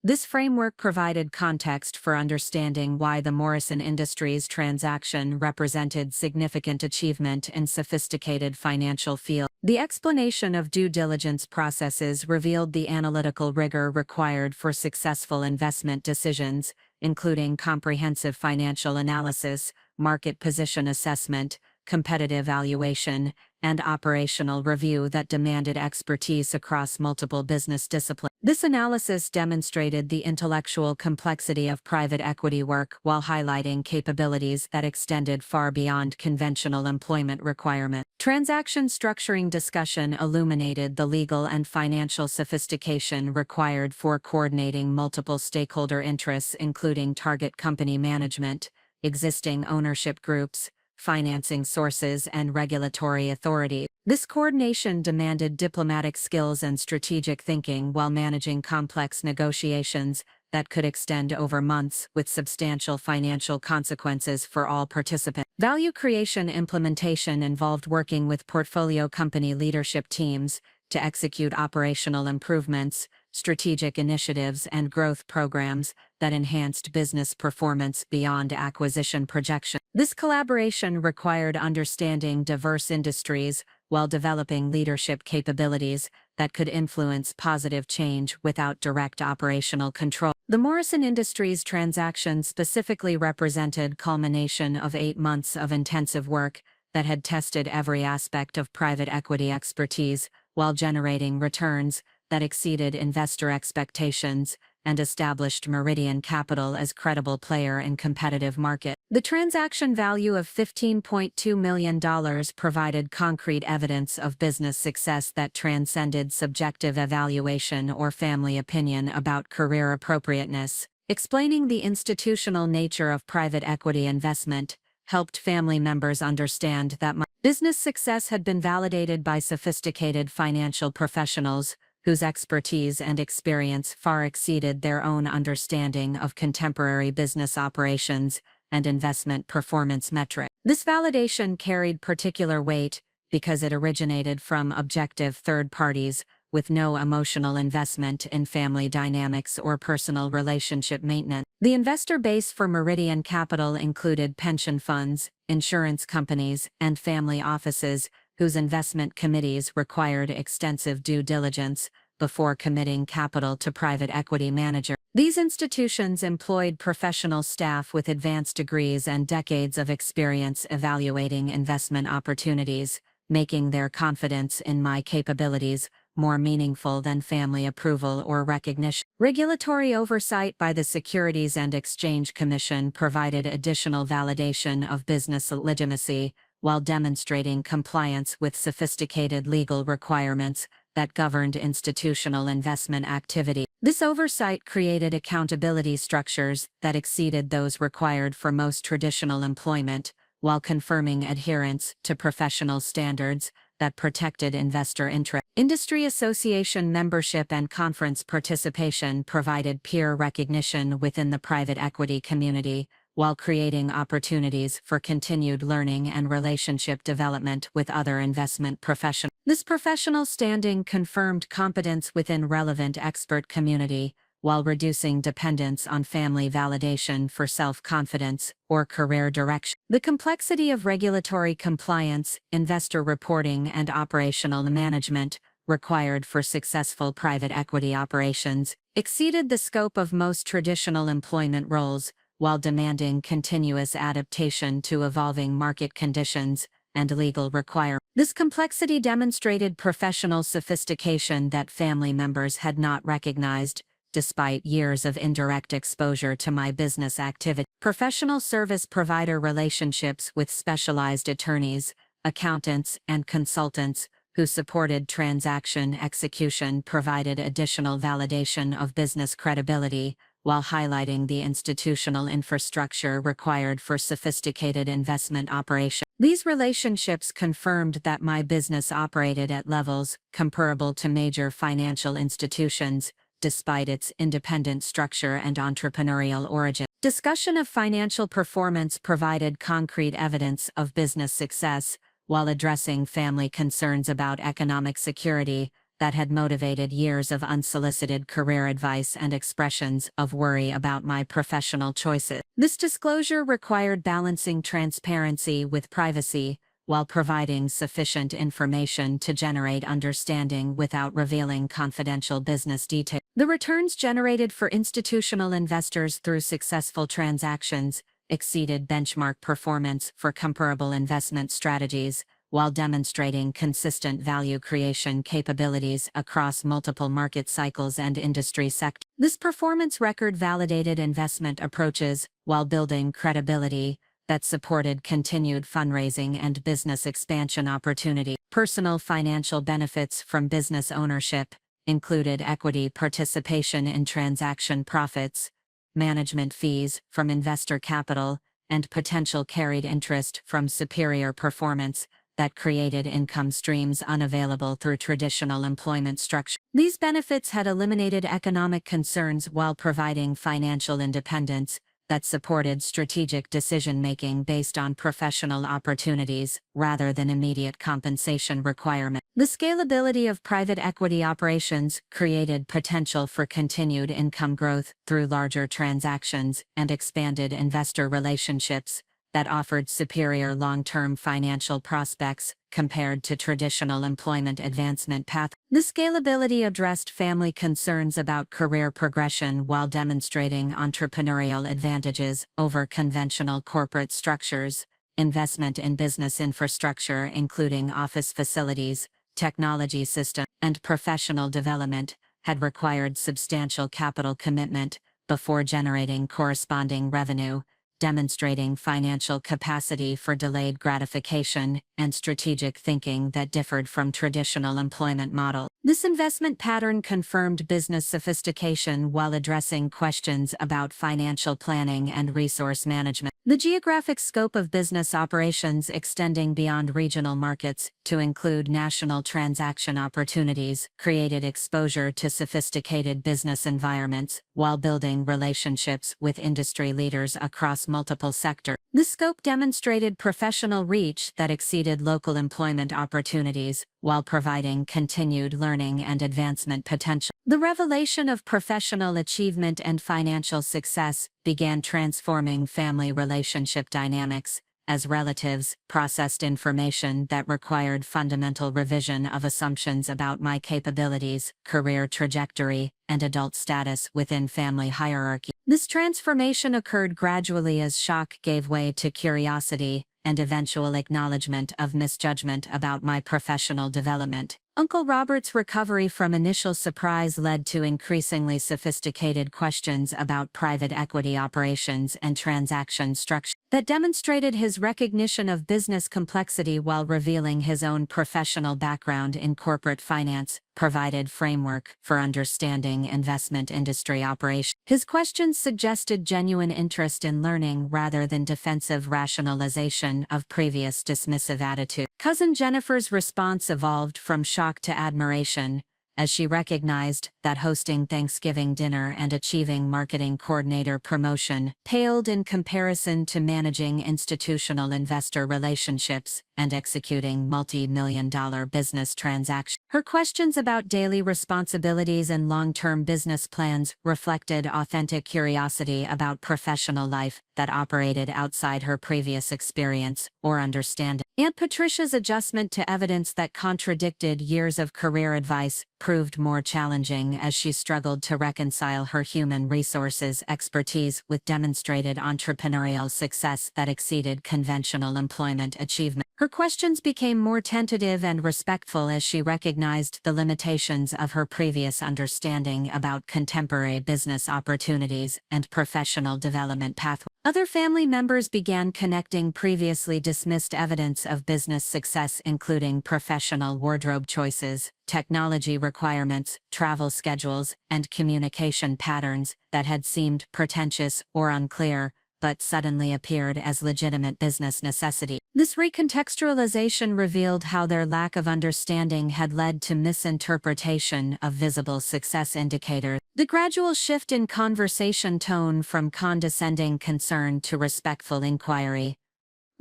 This framework provided context for understanding why the Morrison Industries transaction represented significant achievement in sophisticated financial field. The explanation of due diligence processes revealed the analytical rigor required for successful investment decisions, including comprehensive financial analysis, market position assessment, competitive valuation, and operational review that demanded expertise across multiple business disciplines. This analysis demonstrated the intellectual complexity of private equity work while highlighting capabilities that extended far beyond conventional employment requirements. Transaction structuring discussion illuminated the legal and financial sophistication required for coordinating multiple stakeholder interests, including target company management, existing ownership groups, financing sources, and regulatory authority. This coordination demanded diplomatic skills and strategic thinking while managing complex negotiations that could extend over months with substantial financial consequences for all participants. Value creation implementation involved working with portfolio company leadership teams to execute operational improvements, strategic initiatives, and growth programs that enhanced business performance beyond acquisition projection. This collaboration required understanding diverse industries while developing leadership capabilities that could influence positive change without direct operational control. The Morrison Industries transaction specifically represented culmination of 8 months of intensive work that had tested every aspect of private equity expertise while generating returns that exceeded investor expectations and established Meridian Capital as credible player in competitive market. The transaction value of $15.2 million provided concrete evidence of business success that transcended subjective evaluation or family opinion about career appropriateness. Explaining the institutional nature of private equity investment helped family members understand that my business success had been validated by sophisticated financial professionals whose expertise and experience far exceeded their own understanding of contemporary business operations and investment performance metrics. This validation carried particular weight because it originated from objective third parties with no emotional investment in family dynamics or personal relationship maintenance. The investor base for Meridian Capital included pension funds, insurance companies, and family offices whose investment committees required extensive due diligence before committing capital to private equity managers. These institutions employed professional staff with advanced degrees and decades of experience evaluating investment opportunities, making their confidence in my capabilities more meaningful than family approval or recognition. Regulatory oversight by the Securities and Exchange Commission provided additional validation of business legitimacy while demonstrating compliance with sophisticated legal requirements that governed institutional investment activity. This oversight created accountability structures that exceeded those required for most traditional employment, while confirming adherence to professional standards that protected investor interest. Industry association membership and conference participation provided peer recognition within the private equity community, while creating opportunities for continued learning and relationship development with other investment professionals. This professional standing confirmed competence within relevant expert community, while reducing dependence on family validation for self-confidence or career direction. The complexity of regulatory compliance, investor reporting, and operational management required for successful private equity operations exceeded the scope of most traditional employment roles, while demanding continuous adaptation to evolving market conditions and legal requirements. This complexity demonstrated professional sophistication that family members had not recognized, despite years of indirect exposure to my business activity. Professional service provider relationships with specialized attorneys, accountants, and consultants who supported transaction execution provided additional validation of business credibility, while highlighting the institutional infrastructure required for sophisticated investment operations. These relationships confirmed that my business operated at levels comparable to major financial institutions, despite its independent structure and entrepreneurial origin. Discussion of financial performance provided concrete evidence of business success, while addressing family concerns about economic security that had motivated years of unsolicited career advice and expressions of worry about my professional choices. This disclosure required balancing transparency with privacy, while providing sufficient information to generate understanding without revealing confidential business details. The returns generated for institutional investors through successful transactions exceeded benchmark performance for comparable investment strategies, while demonstrating consistent value creation capabilities across multiple market cycles and industry sectors. This performance record validated investment approaches while building credibility that supported continued fundraising and business expansion opportunity. Personal financial benefits from business ownership included equity participation in transaction profits, management fees from investor capital, and potential carried interest from superior performance that created income streams unavailable through traditional employment structure. These benefits had eliminated economic concerns while providing financial independence that supported strategic decision-making based on professional opportunities rather than immediate compensation requirements. The scalability of private equity operations created potential for continued income growth through larger transactions and expanded investor relationships that offered superior long-term financial prospects compared to traditional employment advancement paths. The scalability addressed family concerns about career progression while demonstrating entrepreneurial advantages over conventional corporate structures. Investment in business infrastructure, including office facilities, technology systems, and professional development, had required substantial capital commitment before generating corresponding revenue, demonstrating financial capacity for delayed gratification and strategic thinking that differed from traditional employment models. This investment pattern confirmed business sophistication while addressing questions about financial planning and resource management. The geographic scope of business operations extending beyond regional markets to include national transaction opportunities created exposure to sophisticated business environments while building relationships with industry leaders across multiple sectors. The scope demonstrated professional reach that exceeded local employment opportunities while providing continued learning and advancement potential. The revelation of professional achievement and financial success began transforming family relationship dynamics as relatives processed information that required fundamental revision of assumptions about my capabilities, career trajectory, and adult status within family hierarchy. This transformation occurred gradually as shock gave way to curiosity and eventual acknowledgement of misjudgment about my professional development. Uncle Robert's recovery from initial surprise led to increasingly sophisticated questions about private equity operations and transaction structure that demonstrated his recognition of business complexity while revealing his own professional background in corporate finance, provided framework for understanding investment industry operations. His questions suggested genuine interest in learning rather than defensive rationalization of previous dismissive attitude. Cousin Jennifer's response evolved from shock to admiration, as she recognized that hosting Thanksgiving dinner and achieving marketing coordinator promotion paled in comparison to managing institutional investor relationships and executing multi-million-dollar business transactions. Her questions about daily responsibilities and long-term business plans reflected authentic curiosity about professional life that operated outside her previous experience or understanding. Aunt Patricia's adjustment to evidence that contradicted years of career advice proved more challenging as she struggled to reconcile her human resources expertise with demonstrated entrepreneurial success that exceeded conventional employment achievement. Her questions became more tentative and respectful as she recognized the limitations of her previous understanding about contemporary business opportunities and professional development pathways. Other family members began connecting previously dismissed evidence of business success, including professional wardrobe choices, technology requirements, travel schedules, and communication patterns that had seemed pretentious or unclear, but suddenly appeared as legitimate business necessity. This recontextualization revealed how their lack of understanding had led to misinterpretation of visible success indicators. The gradual shift in conversation tone from condescending concern to respectful inquiry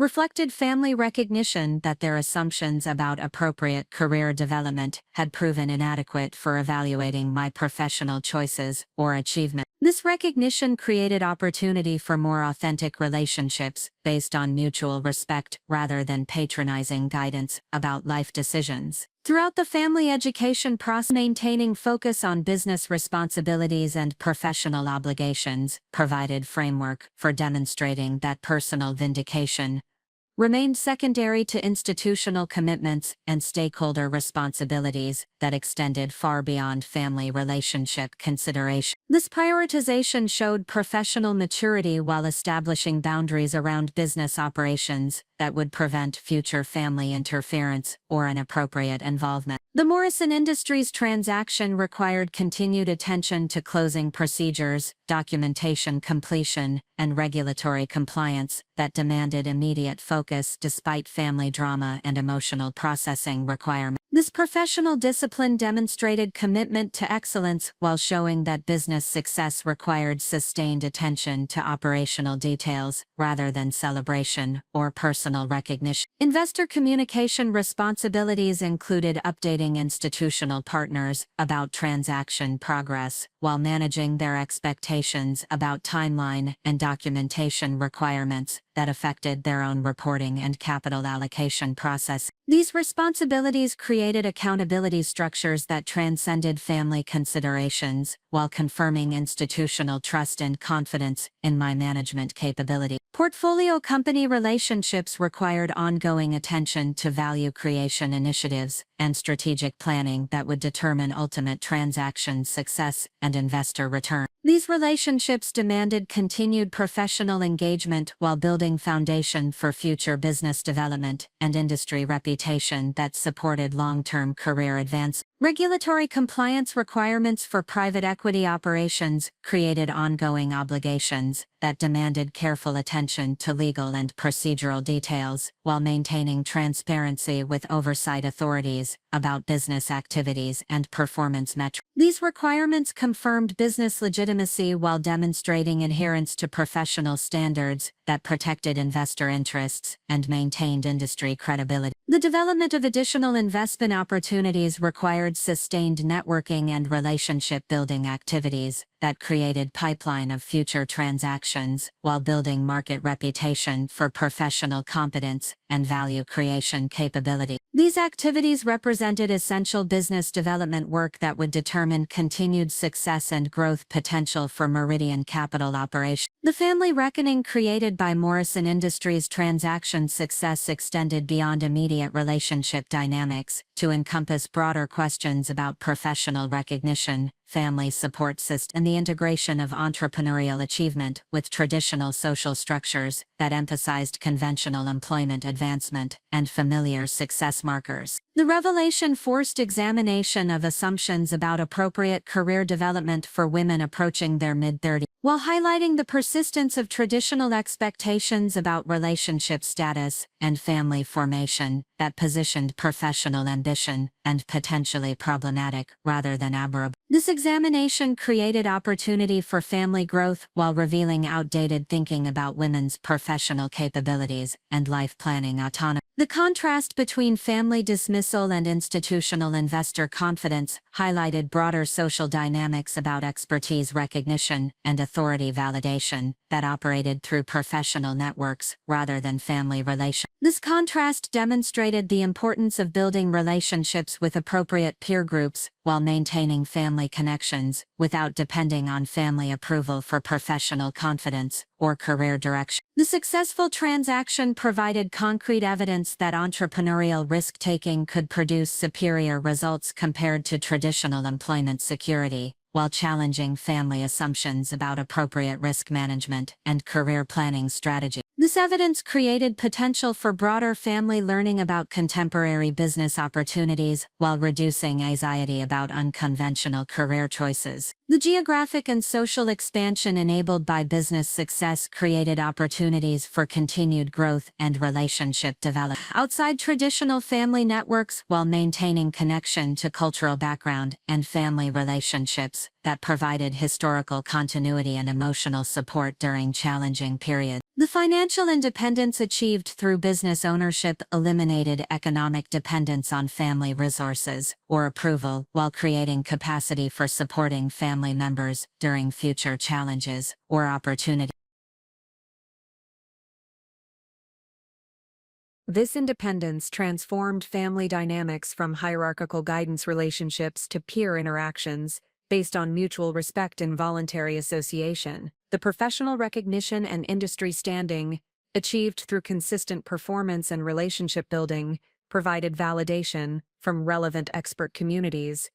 reflected family recognition that their assumptions about appropriate career development had proven inadequate for evaluating my professional choices or achievement. This recognition created opportunity for more authentic relationships based on mutual respect rather than patronizing guidance about life decisions. Throughout the family education process, maintaining focus on business responsibilities and professional obligations provided framework for demonstrating that personal vindication remained secondary to institutional commitments and stakeholder responsibilities that extended far beyond family relationship consideration. This prioritization showed professional maturity while establishing boundaries around business operations that would prevent future family interference or inappropriate involvement. The Morrison Industries transaction required continued attention to closing procedures, documentation completion, and regulatory compliance that demanded immediate focus despite family drama and emotional processing requirements. This professional discipline demonstrated commitment to excellence while showing that business success required sustained attention to operational details rather than celebration or personal recognition. Investor communication responsibilities included updating institutional partners about transaction progress while managing their expectations about timeline and documentation requirements that affected their own reporting and capital allocation process. These responsibilities created accountability structures that transcended family considerations while confirming institutional trust and confidence in my management capability. Portfolio company relationships required ongoing attention to value creation initiatives and strategic planning that would determine ultimate transaction success and investor return. These relationships demanded continued professional engagement while building foundation for future business development and industry reputation that supported long-term career advance. Regulatory compliance requirements for private equity operations created ongoing obligations that demanded careful attention to legal and procedural details while maintaining transparency with oversight authorities about business activities and performance metrics. These requirements confirmed business legitimacy while demonstrating adherence to professional standards that protected investor interests and maintained industry credibility. The development of additional investment opportunities required sustained networking and relationship building activities that created pipeline of future transactions while building market reputation for professional competence and value creation capability. These activities represented essential business development work that would determine continued success and growth potential for Meridian Capital Operations. The family reckoning created by Morrison Industries transaction success extended beyond immediate relationship dynamics to encompass broader questions about professional recognition, family support system, and the integration of entrepreneurial achievement with traditional social structures that emphasized conventional employment advancement and familiar success markers. The revelation forced examination of assumptions about appropriate career development for women approaching their mid-30s, while highlighting the persistence of traditional expectations about relationship status and family formation that positioned professional ambition and potentially problematic rather than admirable. This examination created opportunity for family growth while revealing outdated thinking about women's professional capabilities and life planning autonomy. The contrast between family dismissal and institutional investor confidence highlighted broader social dynamics about expertise recognition and authority validation that operated through professional networks rather than family relations. This contrast demonstrated the importance of building relationships with appropriate peer groups while maintaining family connections without depending on family approval for professional confidence or career direction. The successful transaction provided concrete evidence that entrepreneurial risk-taking could produce superior results compared to traditional employment security, while challenging family assumptions about appropriate risk management and career planning strategy. This evidence created potential for broader family learning about contemporary business opportunities while reducing anxiety about unconventional career choices. The geographic and social expansion enabled by business success created opportunities for continued growth and relationship development outside traditional family networks while maintaining connection to cultural background and family relationships that provided historical continuity and emotional support during challenging periods. The financial independence achieved through business ownership eliminated economic dependence on family resources or approval while creating capacity for supporting family members during future challenges or opportunities. This independence transformed family dynamics from hierarchical guidance relationships to peer interactions based on mutual respect and voluntary association. The professional recognition and industry standing achieved through consistent performance and relationship building, provided validation from relevant expert communities,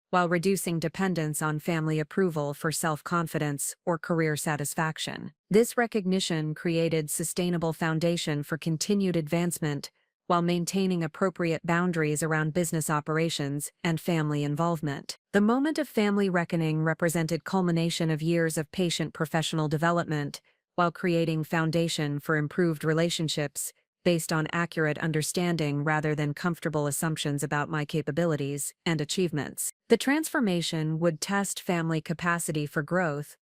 while reducing dependence on family approval for self-confidence or career satisfaction. This recognition created sustainable foundation for continued advancement while maintaining appropriate boundaries around business operations and family involvement. The moment of family reckoning represented culmination of years of patient professional development, while creating foundation for improved relationships based on accurate understanding rather than comfortable assumptions about my capabilities and achievements. The transformation would test family capacity for growth,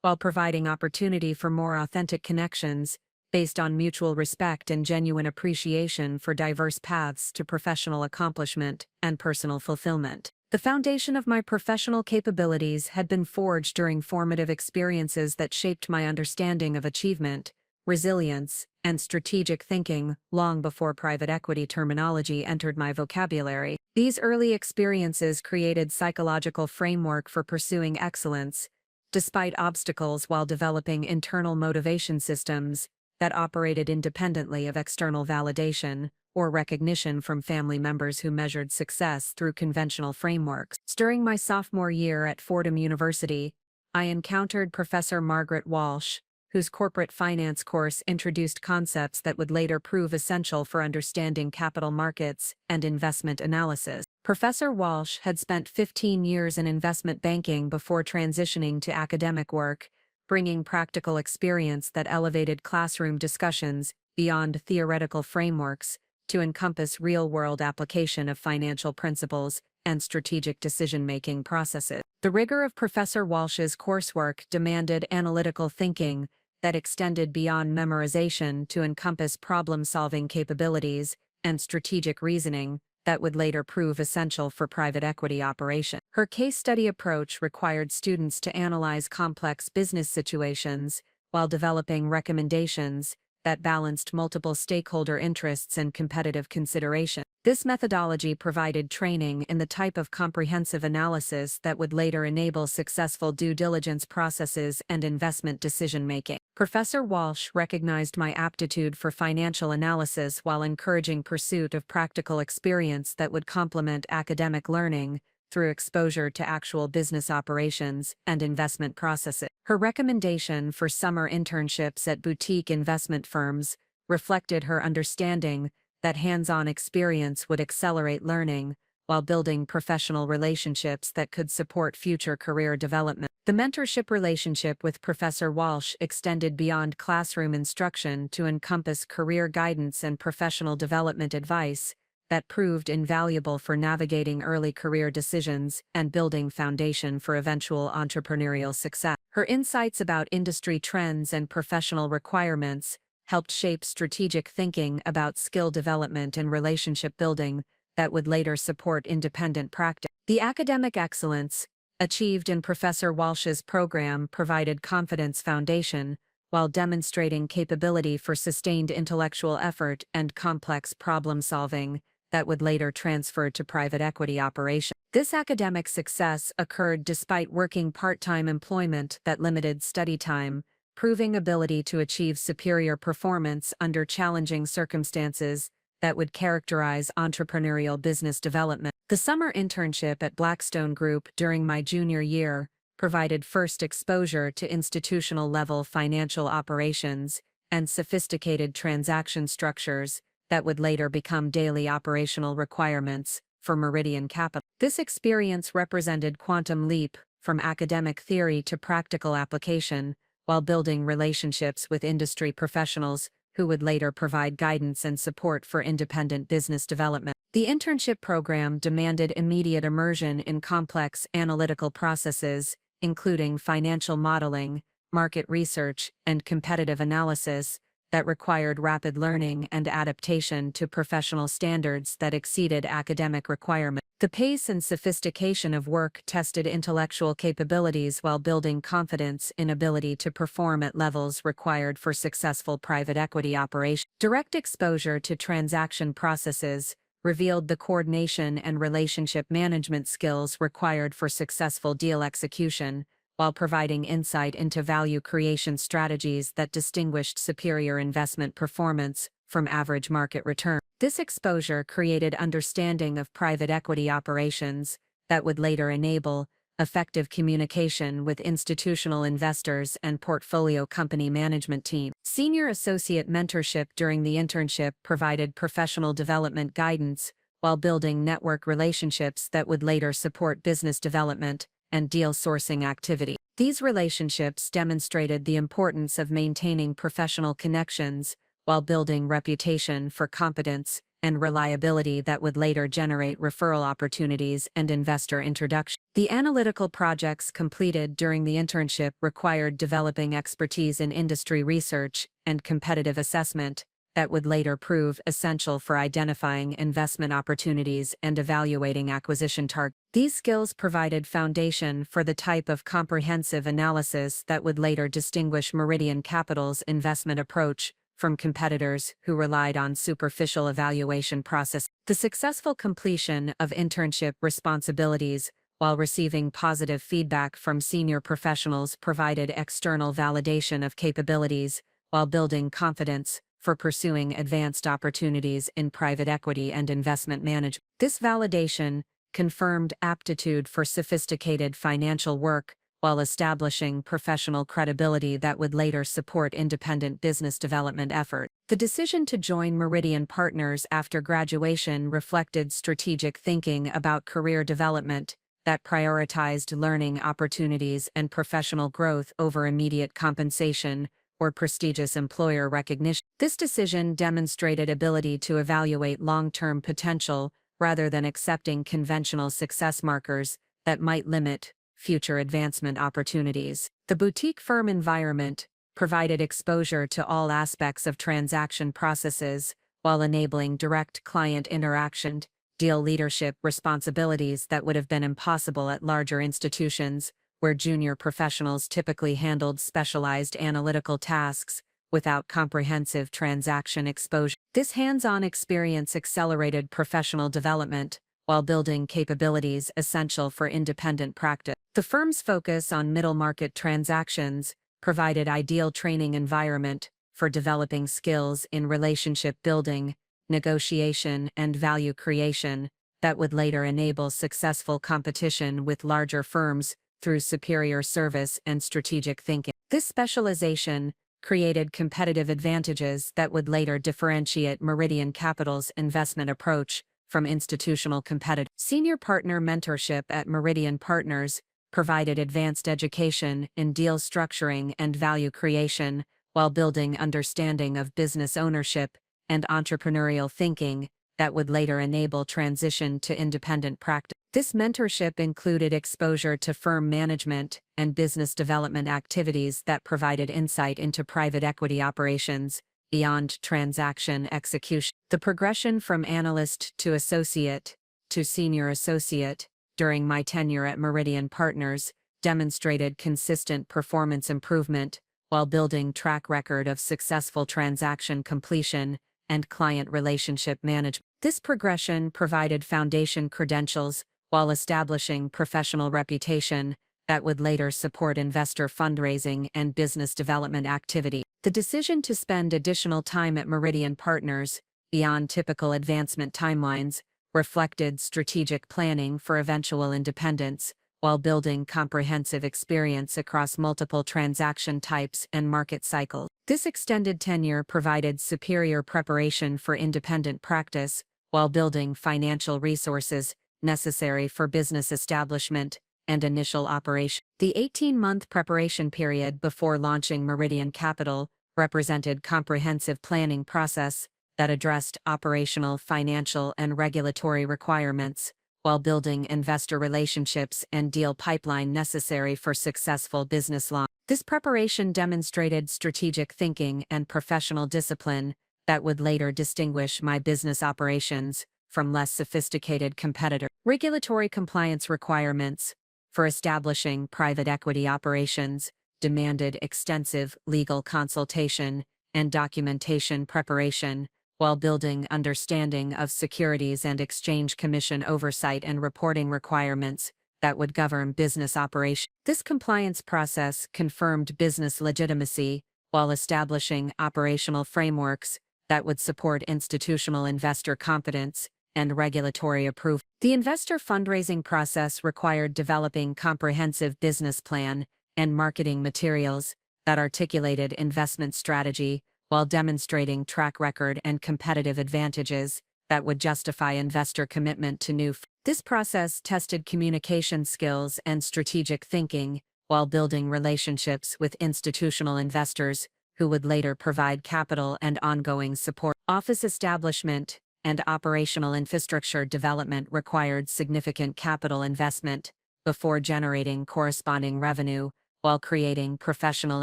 while providing opportunity for more authentic connections based on mutual respect and genuine appreciation for diverse paths to professional accomplishment and personal fulfillment. The foundation of my professional capabilities had been forged during formative experiences that shaped my understanding of achievement, resilience, and strategic thinking long before private equity terminology entered my vocabulary. These early experiences created psychological framework for pursuing excellence, despite obstacles, while developing internal motivation systems that operated independently of external validation or recognition from family members who measured success through conventional frameworks. During my sophomore year at Fordham University, I encountered Professor Margaret Walsh, whose corporate finance course introduced concepts that would later prove essential for understanding capital markets and investment analysis. Professor Walsh had spent 15 years in investment banking before transitioning to academic work, bringing practical experience that elevated classroom discussions beyond theoretical frameworks to encompass real-world application of financial principles and strategic decision-making processes. The rigor of Professor Walsh's coursework demanded analytical thinking that extended beyond memorization to encompass problem-solving capabilities and strategic reasoning that would later prove essential for private equity operation. Her case study approach required students to analyze complex business situations while developing recommendations that balanced multiple stakeholder interests and competitive consideration. This methodology provided training in the type of comprehensive analysis that would later enable successful due diligence processes and investment decision-making. Professor Walsh recognized my aptitude for financial analysis while encouraging pursuit of practical experience that would complement academic learning through exposure to actual business operations and investment processes. Her recommendation for summer internships at boutique investment firms reflected her understanding that hands-on experience would accelerate learning while building professional relationships that could support future career development. The mentorship relationship with Professor Walsh extended beyond classroom instruction to encompass career guidance and professional development advice that proved invaluable for navigating early career decisions and building foundation for eventual entrepreneurial success. Her insights about industry trends and professional requirements helped shape strategic thinking about skill development and relationship building that would later support independent practice. The academic excellence achieved in Professor Walsh's program provided confidence foundation while demonstrating capability for sustained intellectual effort and complex problem-solving that would later transfer to private equity operation. This academic success occurred despite working part-time employment that limited study time, proving ability to achieve superior performance under challenging circumstances that would characterize entrepreneurial business development. The summer internship at Blackstone Group during my junior year provided first exposure to institutional-level financial operations and sophisticated transaction structures that would later become daily operational requirements for Meridian Capital. This experience represented quantum leap from academic theory to practical application, while building relationships with industry professionals who would later provide guidance and support for independent business development. The internship program demanded immediate immersion in complex analytical processes, including financial modeling, market research, and competitive analysis, that required rapid learning and adaptation to professional standards that exceeded academic requirements. The pace and sophistication of work tested intellectual capabilities while building confidence in ability to perform at levels required for successful private equity operations. Direct exposure to transaction processes revealed the coordination and relationship management skills required for successful deal execution, while providing insight into value creation strategies that distinguished superior investment performance from average market return. This exposure created understanding of private equity operations that would later enable effective communication with institutional investors and portfolio company management teams. Senior associate mentorship during the internship provided professional development guidance while building network relationships that would later support business development and deal sourcing activity. These relationships demonstrated the importance of maintaining professional connections while building reputation for competence and reliability that would later generate referral opportunities and investor introduction. The analytical projects completed during the internship required developing expertise in industry research and competitive assessment that would later prove essential for identifying investment opportunities and evaluating acquisition targets. These skills provided foundation for the type of comprehensive analysis that would later distinguish Meridian Capital's investment approach from competitors who relied on superficial evaluation process. The successful completion of internship responsibilities while receiving positive feedback from senior professionals provided external validation of capabilities while building confidence for pursuing advanced opportunities in private equity and investment management. This validation confirmed aptitude for sophisticated financial work while establishing professional credibility that would later support independent business development efforts. The decision to join Meridian Partners after graduation reflected strategic thinking about career development that prioritized learning opportunities and professional growth over immediate compensation or prestigious employer recognition. This decision demonstrated ability to evaluate long-term potential rather than accepting conventional success markers that might limit future advancement opportunities. The boutique firm environment provided exposure to all aspects of transaction processes while enabling direct client interaction, deal leadership responsibilities that would have been impossible at larger institutions, where junior professionals typically handled specialized analytical tasks without comprehensive transaction exposure. This hands-on experience accelerated professional development while building capabilities essential for independent practice. The firm's focus on middle-market transactions provided ideal training environment for developing skills in relationship building, negotiation, and value creation that would later enable successful competition with larger firms through superior service and strategic thinking. This specialization created competitive advantages that would later differentiate Meridian Capital's investment approach from institutional competitors. Senior partner mentorship at Meridian Partners provided advanced education in deal structuring and value creation while building understanding of business ownership and entrepreneurial thinking that would later enable transition to independent practice. This mentorship included exposure to firm management and business development activities that provided insight into private equity operations beyond transaction execution. The progression from analyst to associate to senior associate during my tenure at Meridian Partners demonstrated consistent performance improvement while building track record of successful transaction completion and client relationship management. This progression provided foundation credentials while establishing professional reputation that would later support investor fundraising and business development activity. The decision to spend additional time at Meridian Partners, beyond typical advancement timelines, reflected strategic planning for eventual independence, while building comprehensive experience across multiple transaction types and market cycles. This extended tenure provided superior preparation for independent practice, while building financial resources necessary for business establishment and initial operation. The 18-month preparation period before launching Meridian Capital represented comprehensive planning process that addressed operational, financial, and regulatory requirements, while building investor relationships and deal pipeline necessary for successful business launch. This preparation demonstrated strategic thinking and professional discipline that would later distinguish my business operations from less sophisticated competitors. Regulatory compliance requirements for establishing private equity operations demanded extensive legal consultation and documentation preparation, while building understanding of Securities and Exchange Commission oversight and reporting requirements that would govern business operation. This compliance process confirmed business legitimacy while establishing operational frameworks that would support institutional investor confidence and regulatory approval. The investor fundraising process required developing comprehensive business plan and marketing materials that articulated investment strategy while demonstrating track record and competitive advantages that would justify investor commitment to This process tested communication skills and strategic thinking while building relationships with institutional investors who would later provide capital and ongoing support. Office establishment and operational infrastructure development required significant capital investment before generating corresponding revenue, while creating professional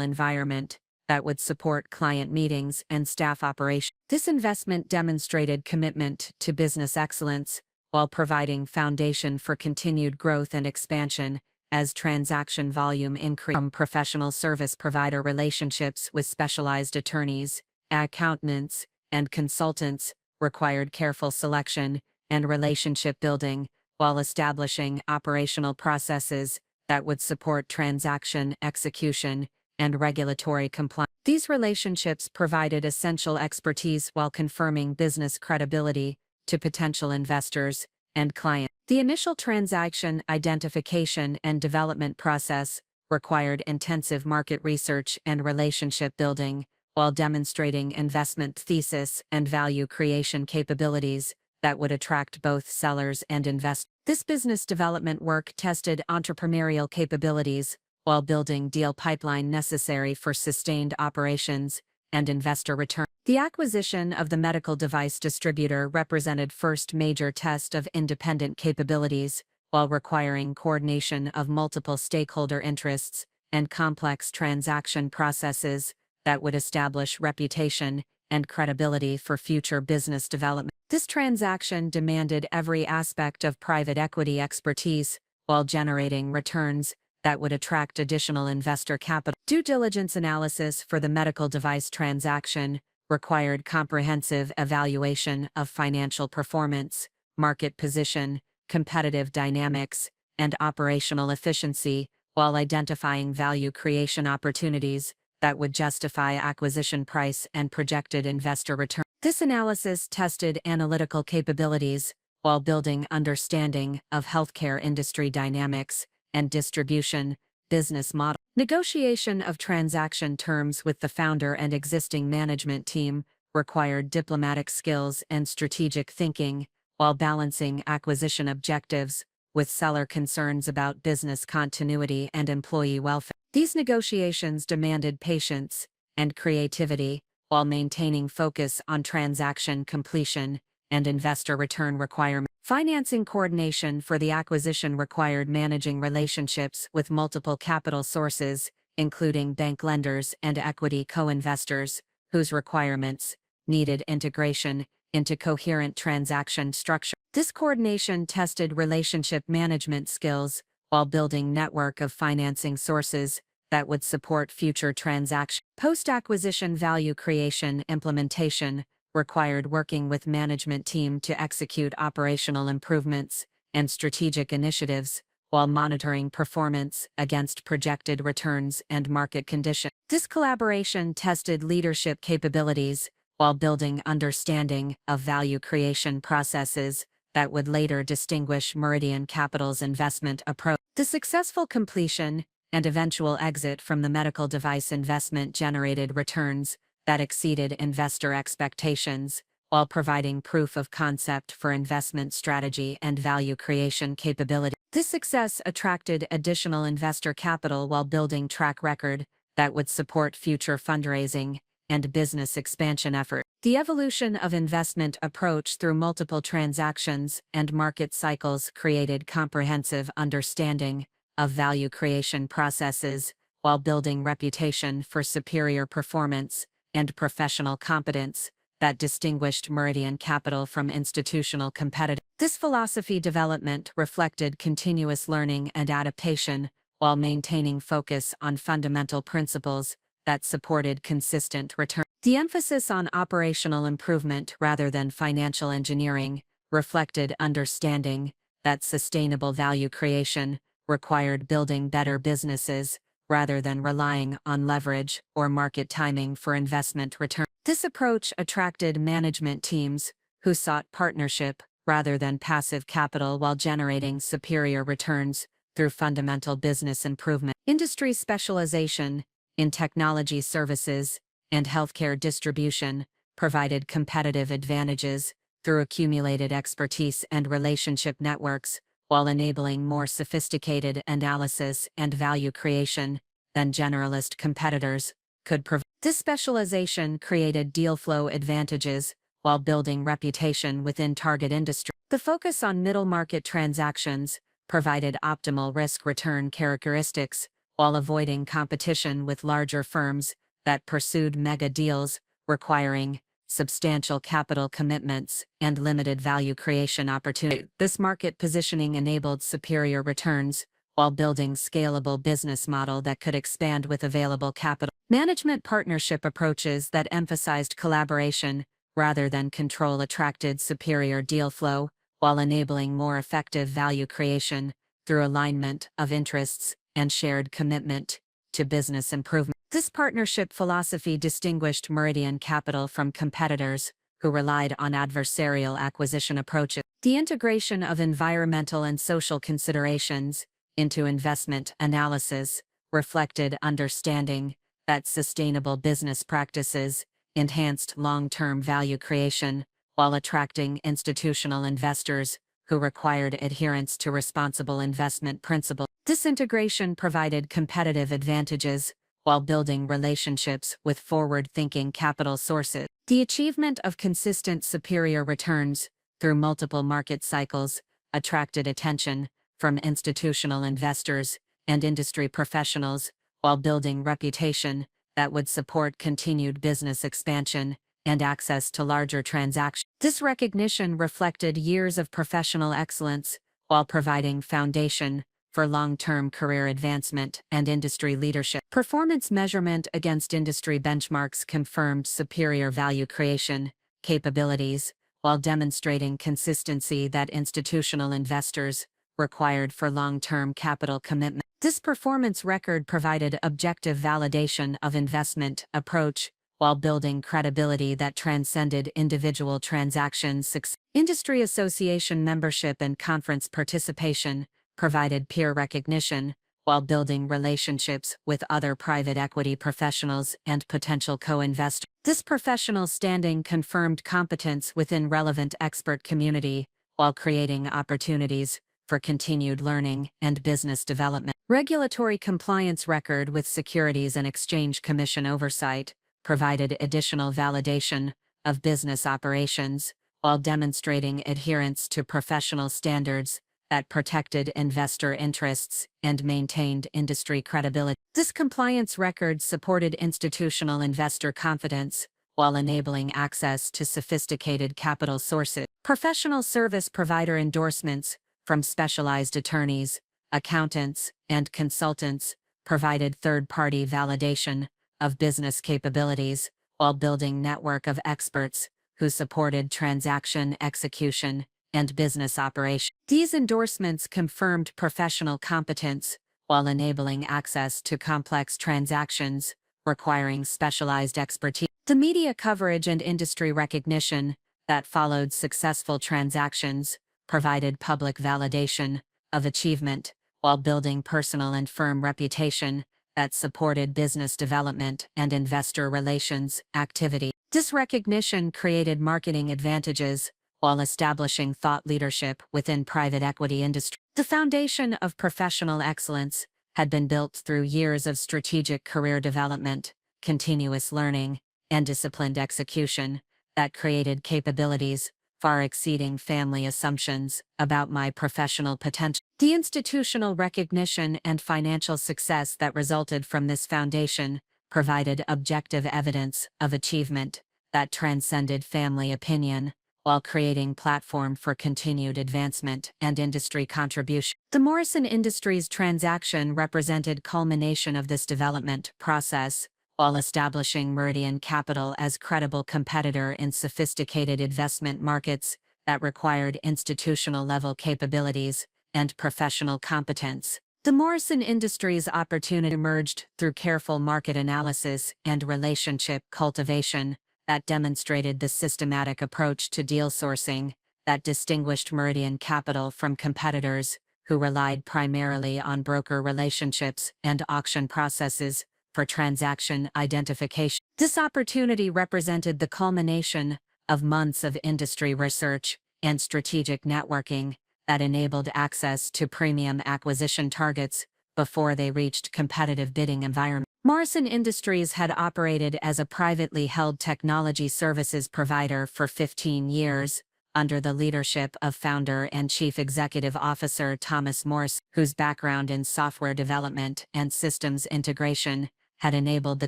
environment that would support client meetings and staff operations. This investment demonstrated commitment to business excellence while providing foundation for continued growth and expansion as transaction volume increased. From professional service provider relationships with specialized attorneys, accountants, and consultants required careful selection and relationship building while establishing operational processes that would support transaction execution and regulatory compliance. These relationships provided essential expertise while confirming business credibility to potential investors and clients. The initial transaction identification and development process required intensive market research and relationship building, while demonstrating investment thesis and value creation capabilities that would attract both sellers and investors. This business development work tested entrepreneurial capabilities while building deal pipeline necessary for sustained operations and investor return. The acquisition of the medical device distributor represented first major test of independent capabilities, while requiring coordination of multiple stakeholder interests and complex transaction processes that would establish reputation and credibility for future business development. This transaction demanded every aspect of private equity expertise while generating returns that would attract additional investor capital. Due diligence analysis for the medical device transaction required comprehensive evaluation of financial performance, market position, competitive dynamics, and operational efficiency, while identifying value creation opportunities that would justify acquisition price and projected investor return. This analysis tested analytical capabilities while building understanding of healthcare industry dynamics and distribution business model. Negotiation of transaction terms with the founder and existing management team required diplomatic skills and strategic thinking, while balancing acquisition objectives with seller concerns about business continuity and employee welfare. These negotiations demanded patience and creativity while maintaining focus on transaction completion and investor return requirements. Financing coordination for the acquisition required managing relationships with multiple capital sources, including bank lenders and equity co-investors, whose requirements needed integration into coherent transaction structure. This coordination tested relationship management skills while building network of financing sources that would support future transactions. Post-acquisition value creation implementation required working with management team to execute operational improvements and strategic initiatives while monitoring performance against projected returns and market conditions. This collaboration tested leadership capabilities while building understanding of value creation processes that would later distinguish Meridian Capital's investment approach. The successful completion and eventual exit from the medical device investment generated returns that exceeded investor expectations, while providing proof of concept for investment strategy and value creation capability. This success attracted additional investor capital while building track record that would support future fundraising and business expansion efforts. The evolution of investment approach through multiple transactions and market cycles created comprehensive understanding of value creation processes while building reputation for superior performance and professional competence that distinguished Meridian Capital from institutional competitors. This philosophy development reflected continuous learning and adaptation while maintaining focus on fundamental principles that supported consistent return. The emphasis on operational improvement rather than financial engineering reflected understanding that sustainable value creation required building better businesses, rather than relying on leverage or market timing for investment return. This approach attracted management teams who sought partnership rather than passive capital while generating superior returns through fundamental business improvement. Industry specialization in technology services and healthcare distribution provided competitive advantages through accumulated expertise and relationship networks, while enabling more sophisticated analysis and value creation than generalist competitors could provide. This specialization created deal flow advantages while building reputation within target industry. The focus on middle market transactions provided optimal risk-return characteristics while avoiding competition with larger firms that pursued mega deals requiring substantial capital commitments and limited value creation opportunities. This market positioning enabled superior returns while building scalable business model that could expand with available capital. Management partnership approaches that emphasized collaboration rather than control attracted superior deal flow while enabling more effective value creation through alignment of interests and shared commitment to business improvement. This partnership philosophy distinguished Meridian Capital from competitors who relied on adversarial acquisition approaches. The integration of environmental and social considerations into investment analysis reflected understanding that sustainable business practices enhanced long-term value creation while attracting institutional investors who required adherence to responsible investment principles. This integration provided competitive advantages while building relationships with forward-thinking capital sources. The achievement of consistent superior returns through multiple market cycles attracted attention from institutional investors and industry professionals while building reputation that would support continued business expansion and access to larger transactions. This recognition reflected years of professional excellence while providing foundation for long-term career advancement and industry leadership. Performance measurement against industry benchmarks confirmed superior value creation capabilities while demonstrating consistency that institutional investors required for long-term capital commitment. This performance record provided objective validation of investment approach while building credibility that transcended individual transactions. Industry association membership and conference participation provided peer recognition while building relationships with other private equity professionals and potential co-investors. This professional standing confirmed competence within relevant expert community while creating opportunities for continued learning and business development. Regulatory compliance record with Securities and Exchange Commission oversight provided additional validation of business operations while demonstrating adherence to professional standards that protected investor interests and maintained industry credibility. This compliance record supported institutional investor confidence while enabling access to sophisticated capital sources. Professional service provider endorsements from specialized attorneys, accountants, and consultants provided third-party validation of business capabilities while building network of experts who supported transaction execution and business operation. These endorsements confirmed professional competence while enabling access to complex transactions requiring specialized expertise. The media coverage and industry recognition that followed successful transactions provided public validation of achievement while building personal and firm reputation that supported business development and investor relations activity. This recognition created marketing advantages while establishing thought leadership within private equity industry. The foundation of professional excellence had been built through years of strategic career development, continuous learning, and disciplined execution that created capabilities far exceeding family assumptions about my professional potential. The institutional recognition and financial success that resulted from this foundation provided objective evidence of achievement that transcended family opinion, while creating platform for continued advancement and industry contribution. The Morrison Industries transaction represented culmination of this development process, while establishing Meridian Capital as credible competitor in sophisticated investment markets that required institutional-level capabilities and professional competence. The Morrison Industries opportunity emerged through careful market analysis and relationship cultivation that demonstrated the systematic approach to deal sourcing that distinguished Meridian Capital from competitors who relied primarily on broker relationships and auction processes for transaction identification. This opportunity represented the culmination of months of industry research and strategic networking that enabled access to premium acquisition targets before they reached competitive bidding environments. Morrison Industries had operated as a privately held technology services provider for 15 years, under the leadership of founder and chief executive officer Thomas Morrison, whose background in software development and systems integration had enabled the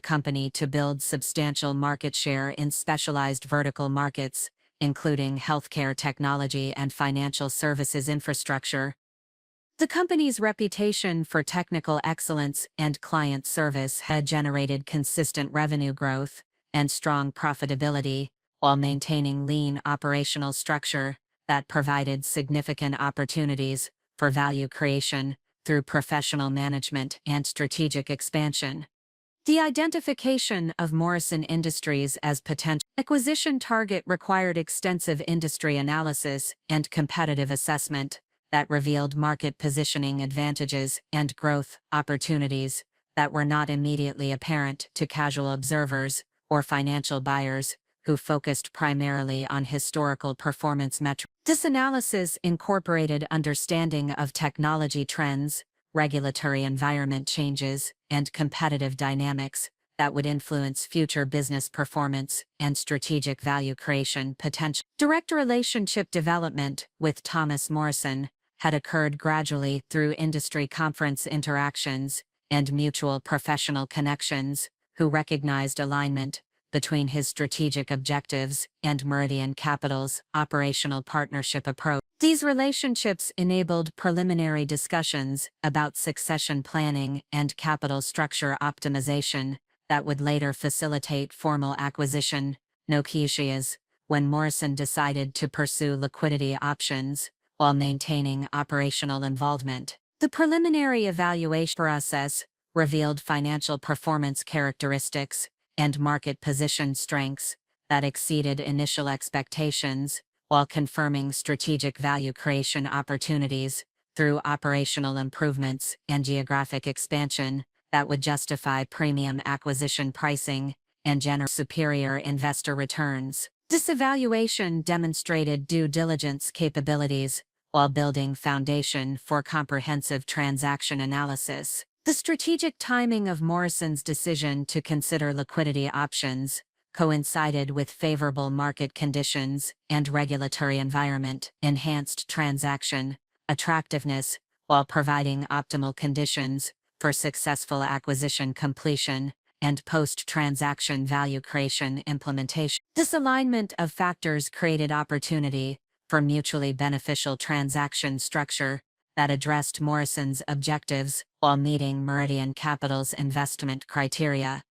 company to build substantial market share in specialized vertical markets, including healthcare technology and financial services infrastructure. The company's reputation for technical excellence and client service had generated consistent revenue growth and strong profitability, while maintaining lean operational structure that provided significant opportunities for value creation through professional management and strategic expansion. The identification of Morrison Industries as potential acquisition target required extensive industry analysis and competitive assessment that revealed market positioning advantages and growth opportunities that were not immediately apparent to casual observers or financial buyers who focused primarily on historical performance metrics. This analysis incorporated understanding of technology trends, regulatory environment changes, and competitive dynamics that would influence future business performance and strategic value creation potential. Direct relationship development with Thomas Morrison had occurred gradually through industry conference interactions and mutual professional connections, who recognized alignment between his strategic objectives and Meridian Capital's operational partnership approach. These relationships enabled preliminary discussions about succession planning and capital structure optimization that would later facilitate formal acquisition negotiations when Morrison decided to pursue liquidity options while maintaining operational involvement. The preliminary evaluation process revealed financial performance characteristics and market position strengths that exceeded initial expectations, while confirming strategic value creation opportunities through operational improvements and geographic expansion that would justify premium acquisition pricing and generate superior investor returns. This evaluation demonstrated due diligence capabilities while building foundation for comprehensive transaction analysis. The strategic timing of Morrison's decision to consider liquidity options coincided with favorable market conditions and regulatory environment, enhanced transaction attractiveness while providing optimal conditions for successful acquisition completion and post-transaction value creation implementation. This alignment of factors created opportunity for mutually beneficial transaction structure that addressed Morrison's objectives while meeting Meridian Capital's investment criteria.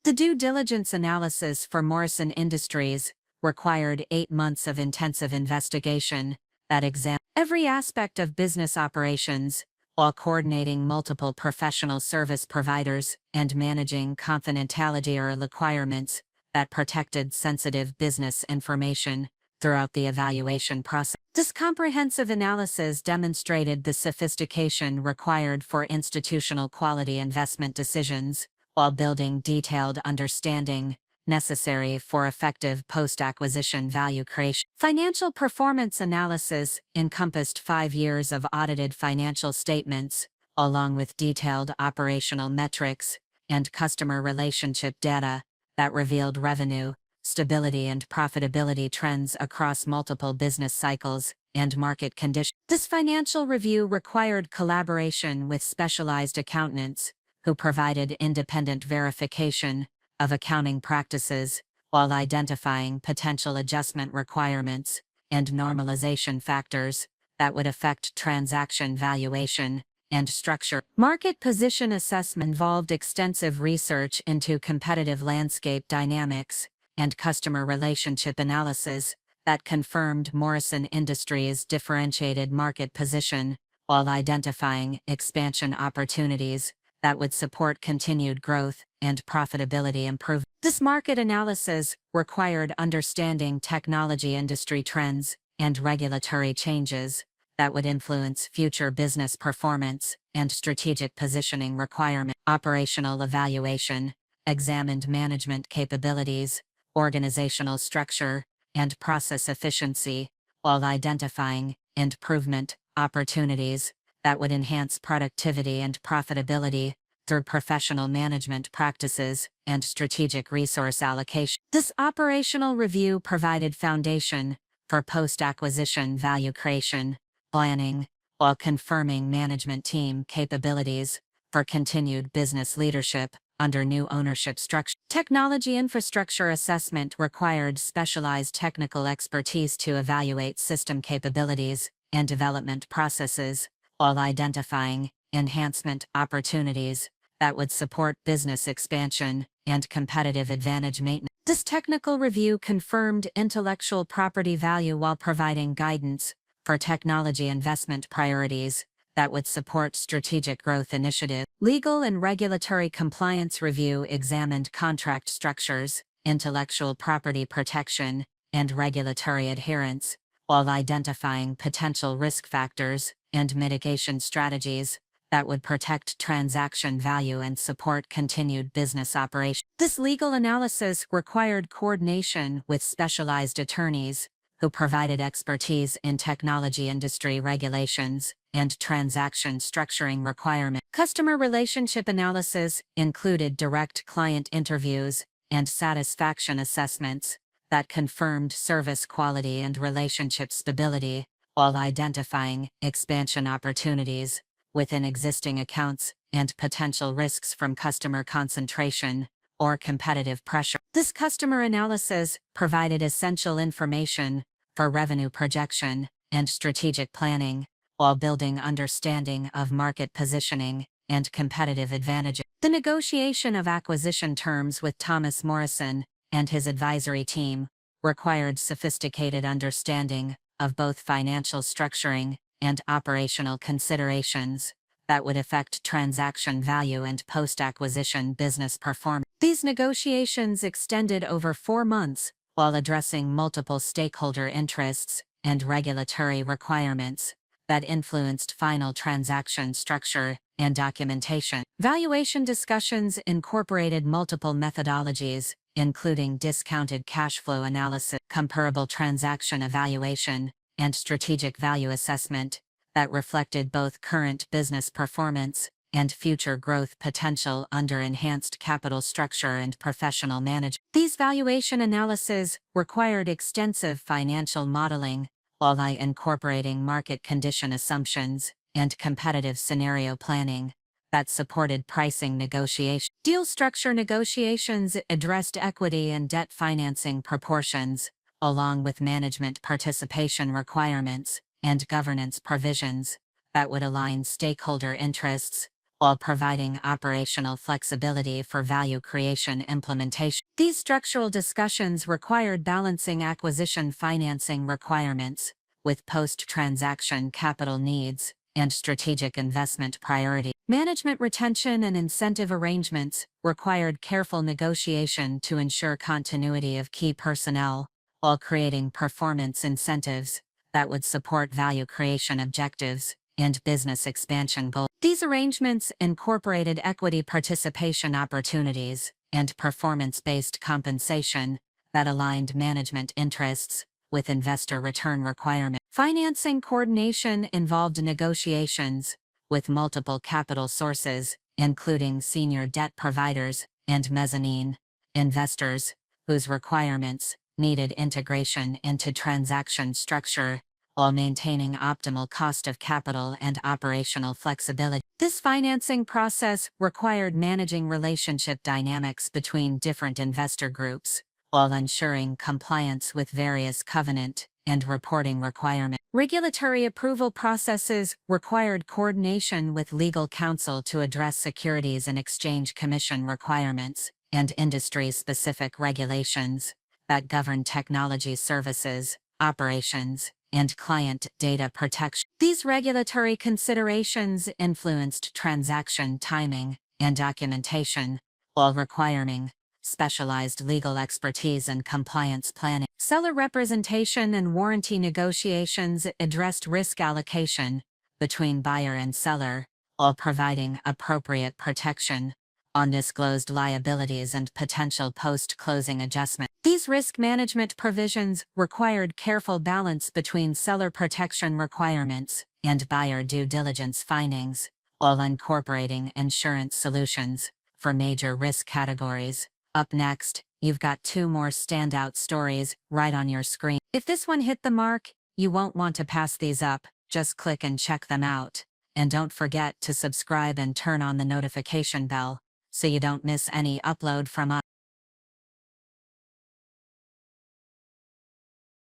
The due diligence analysis for Morrison Industries required 8 months of intensive investigation that examined every aspect of business operations while coordinating multiple professional service providers and managing confidentiality requirements that protected sensitive business information throughout the evaluation process. This comprehensive analysis demonstrated the sophistication required for institutional quality investment decisions, while building detailed understanding necessary for effective post-acquisition value creation. Financial performance analysis encompassed 5 years of audited financial statements, along with detailed operational metrics and customer relationship data that revealed revenue, stability and profitability trends across multiple business cycles and market conditions. This financial review required collaboration with specialized accountants who provided independent verification of accounting practices while identifying potential adjustment requirements and normalization factors that would affect transaction valuation and structure. Market position assessment involved extensive research into competitive landscape dynamics and customer relationship analysis that confirmed Morrison Industries' differentiated market position while identifying expansion opportunities that would support continued growth and profitability improvement. This market analysis required understanding technology industry trends and regulatory changes that would influence future business performance and strategic positioning requirements. Operational evaluation examined management capabilities, organizational structure, and process efficiency, while identifying improvement opportunities that would enhance productivity and profitability through professional management practices and strategic resource allocation. This operational review provided foundation for post-acquisition value creation planning, while confirming management team capabilities for continued business leadership under new ownership structure. Technology infrastructure assessment required specialized technical expertise to evaluate system capabilities and development processes, while identifying enhancement opportunities that would support business expansion and competitive advantage maintenance. This technical review confirmed intellectual property value while providing guidance for technology investment priorities that would support strategic growth initiatives. Legal and regulatory compliance review examined contract structures, intellectual property protection, and regulatory adherence, while identifying potential risk factors and mitigation strategies that would protect transaction value and support continued business operations. This legal analysis required coordination with specialized attorneys who provided expertise in technology industry regulations and transaction structuring requirements. Customer relationship analysis included direct client interviews and satisfaction assessments that confirmed service quality and relationship stability, while identifying expansion opportunities within existing accounts and potential risks from customer concentration or competitive pressure. This customer analysis provided essential information for revenue projection and strategic planning, while building understanding of market positioning and competitive advantages. The negotiation of acquisition terms with Thomas Morrison and his advisory team required sophisticated understanding of both financial structuring and operational considerations that would affect transaction value and post-acquisition business performance. These negotiations extended over 4 months, while addressing multiple stakeholder interests and regulatory requirements that influenced final transaction structure and documentation. Valuation discussions incorporated multiple methodologies, including discounted cash flow analysis, comparable transaction evaluation, and strategic value assessment that reflected both current business performance and future growth potential under enhanced capital structure and professional management. These valuation analyses required extensive financial modeling, while incorporating market condition assumptions and competitive scenario planning that supported pricing negotiation. Deal structure negotiations addressed equity and debt financing proportions, along with management participation requirements and governance provisions that would align stakeholder interests while providing operational flexibility for value creation implementation. These structural discussions required balancing acquisition financing requirements with post-transaction capital needs and strategic investment priority. Management retention and incentive arrangements required careful negotiation to ensure continuity of key personnel, while creating performance incentives that would support value creation objectives and business expansion goals. These arrangements incorporated equity participation opportunities and performance-based compensation that aligned management interests with investor return requirements. Financing coordination involved negotiations with multiple capital sources, including senior debt providers and mezzanine investors, whose requirements needed integration into transaction structure while maintaining optimal cost of capital and operational flexibility. This financing process required managing relationship dynamics between different investor groups, while ensuring compliance with various covenant and reporting requirements. Regulatory approval processes required coordination with legal counsel to address Securities and Exchange Commission requirements and industry-specific regulations that govern technology services, operations, and client data protection. These regulatory considerations influenced transaction timing and documentation, while requiring specialized legal expertise and compliance planning. Seller representation and warranty negotiations addressed risk allocation between buyer and seller, while providing appropriate protection on disclosed liabilities and potential post-closing adjustment. These risk management provisions required careful balance between seller protection requirements and buyer due diligence findings, while incorporating insurance solutions for major risk categories. Up next, you've got two more standout stories right on your screen. If this one hit the mark, you won't want to pass these up. Just click and check them out. And don't forget to subscribe and turn on the notification bell so you don't miss any upload from us.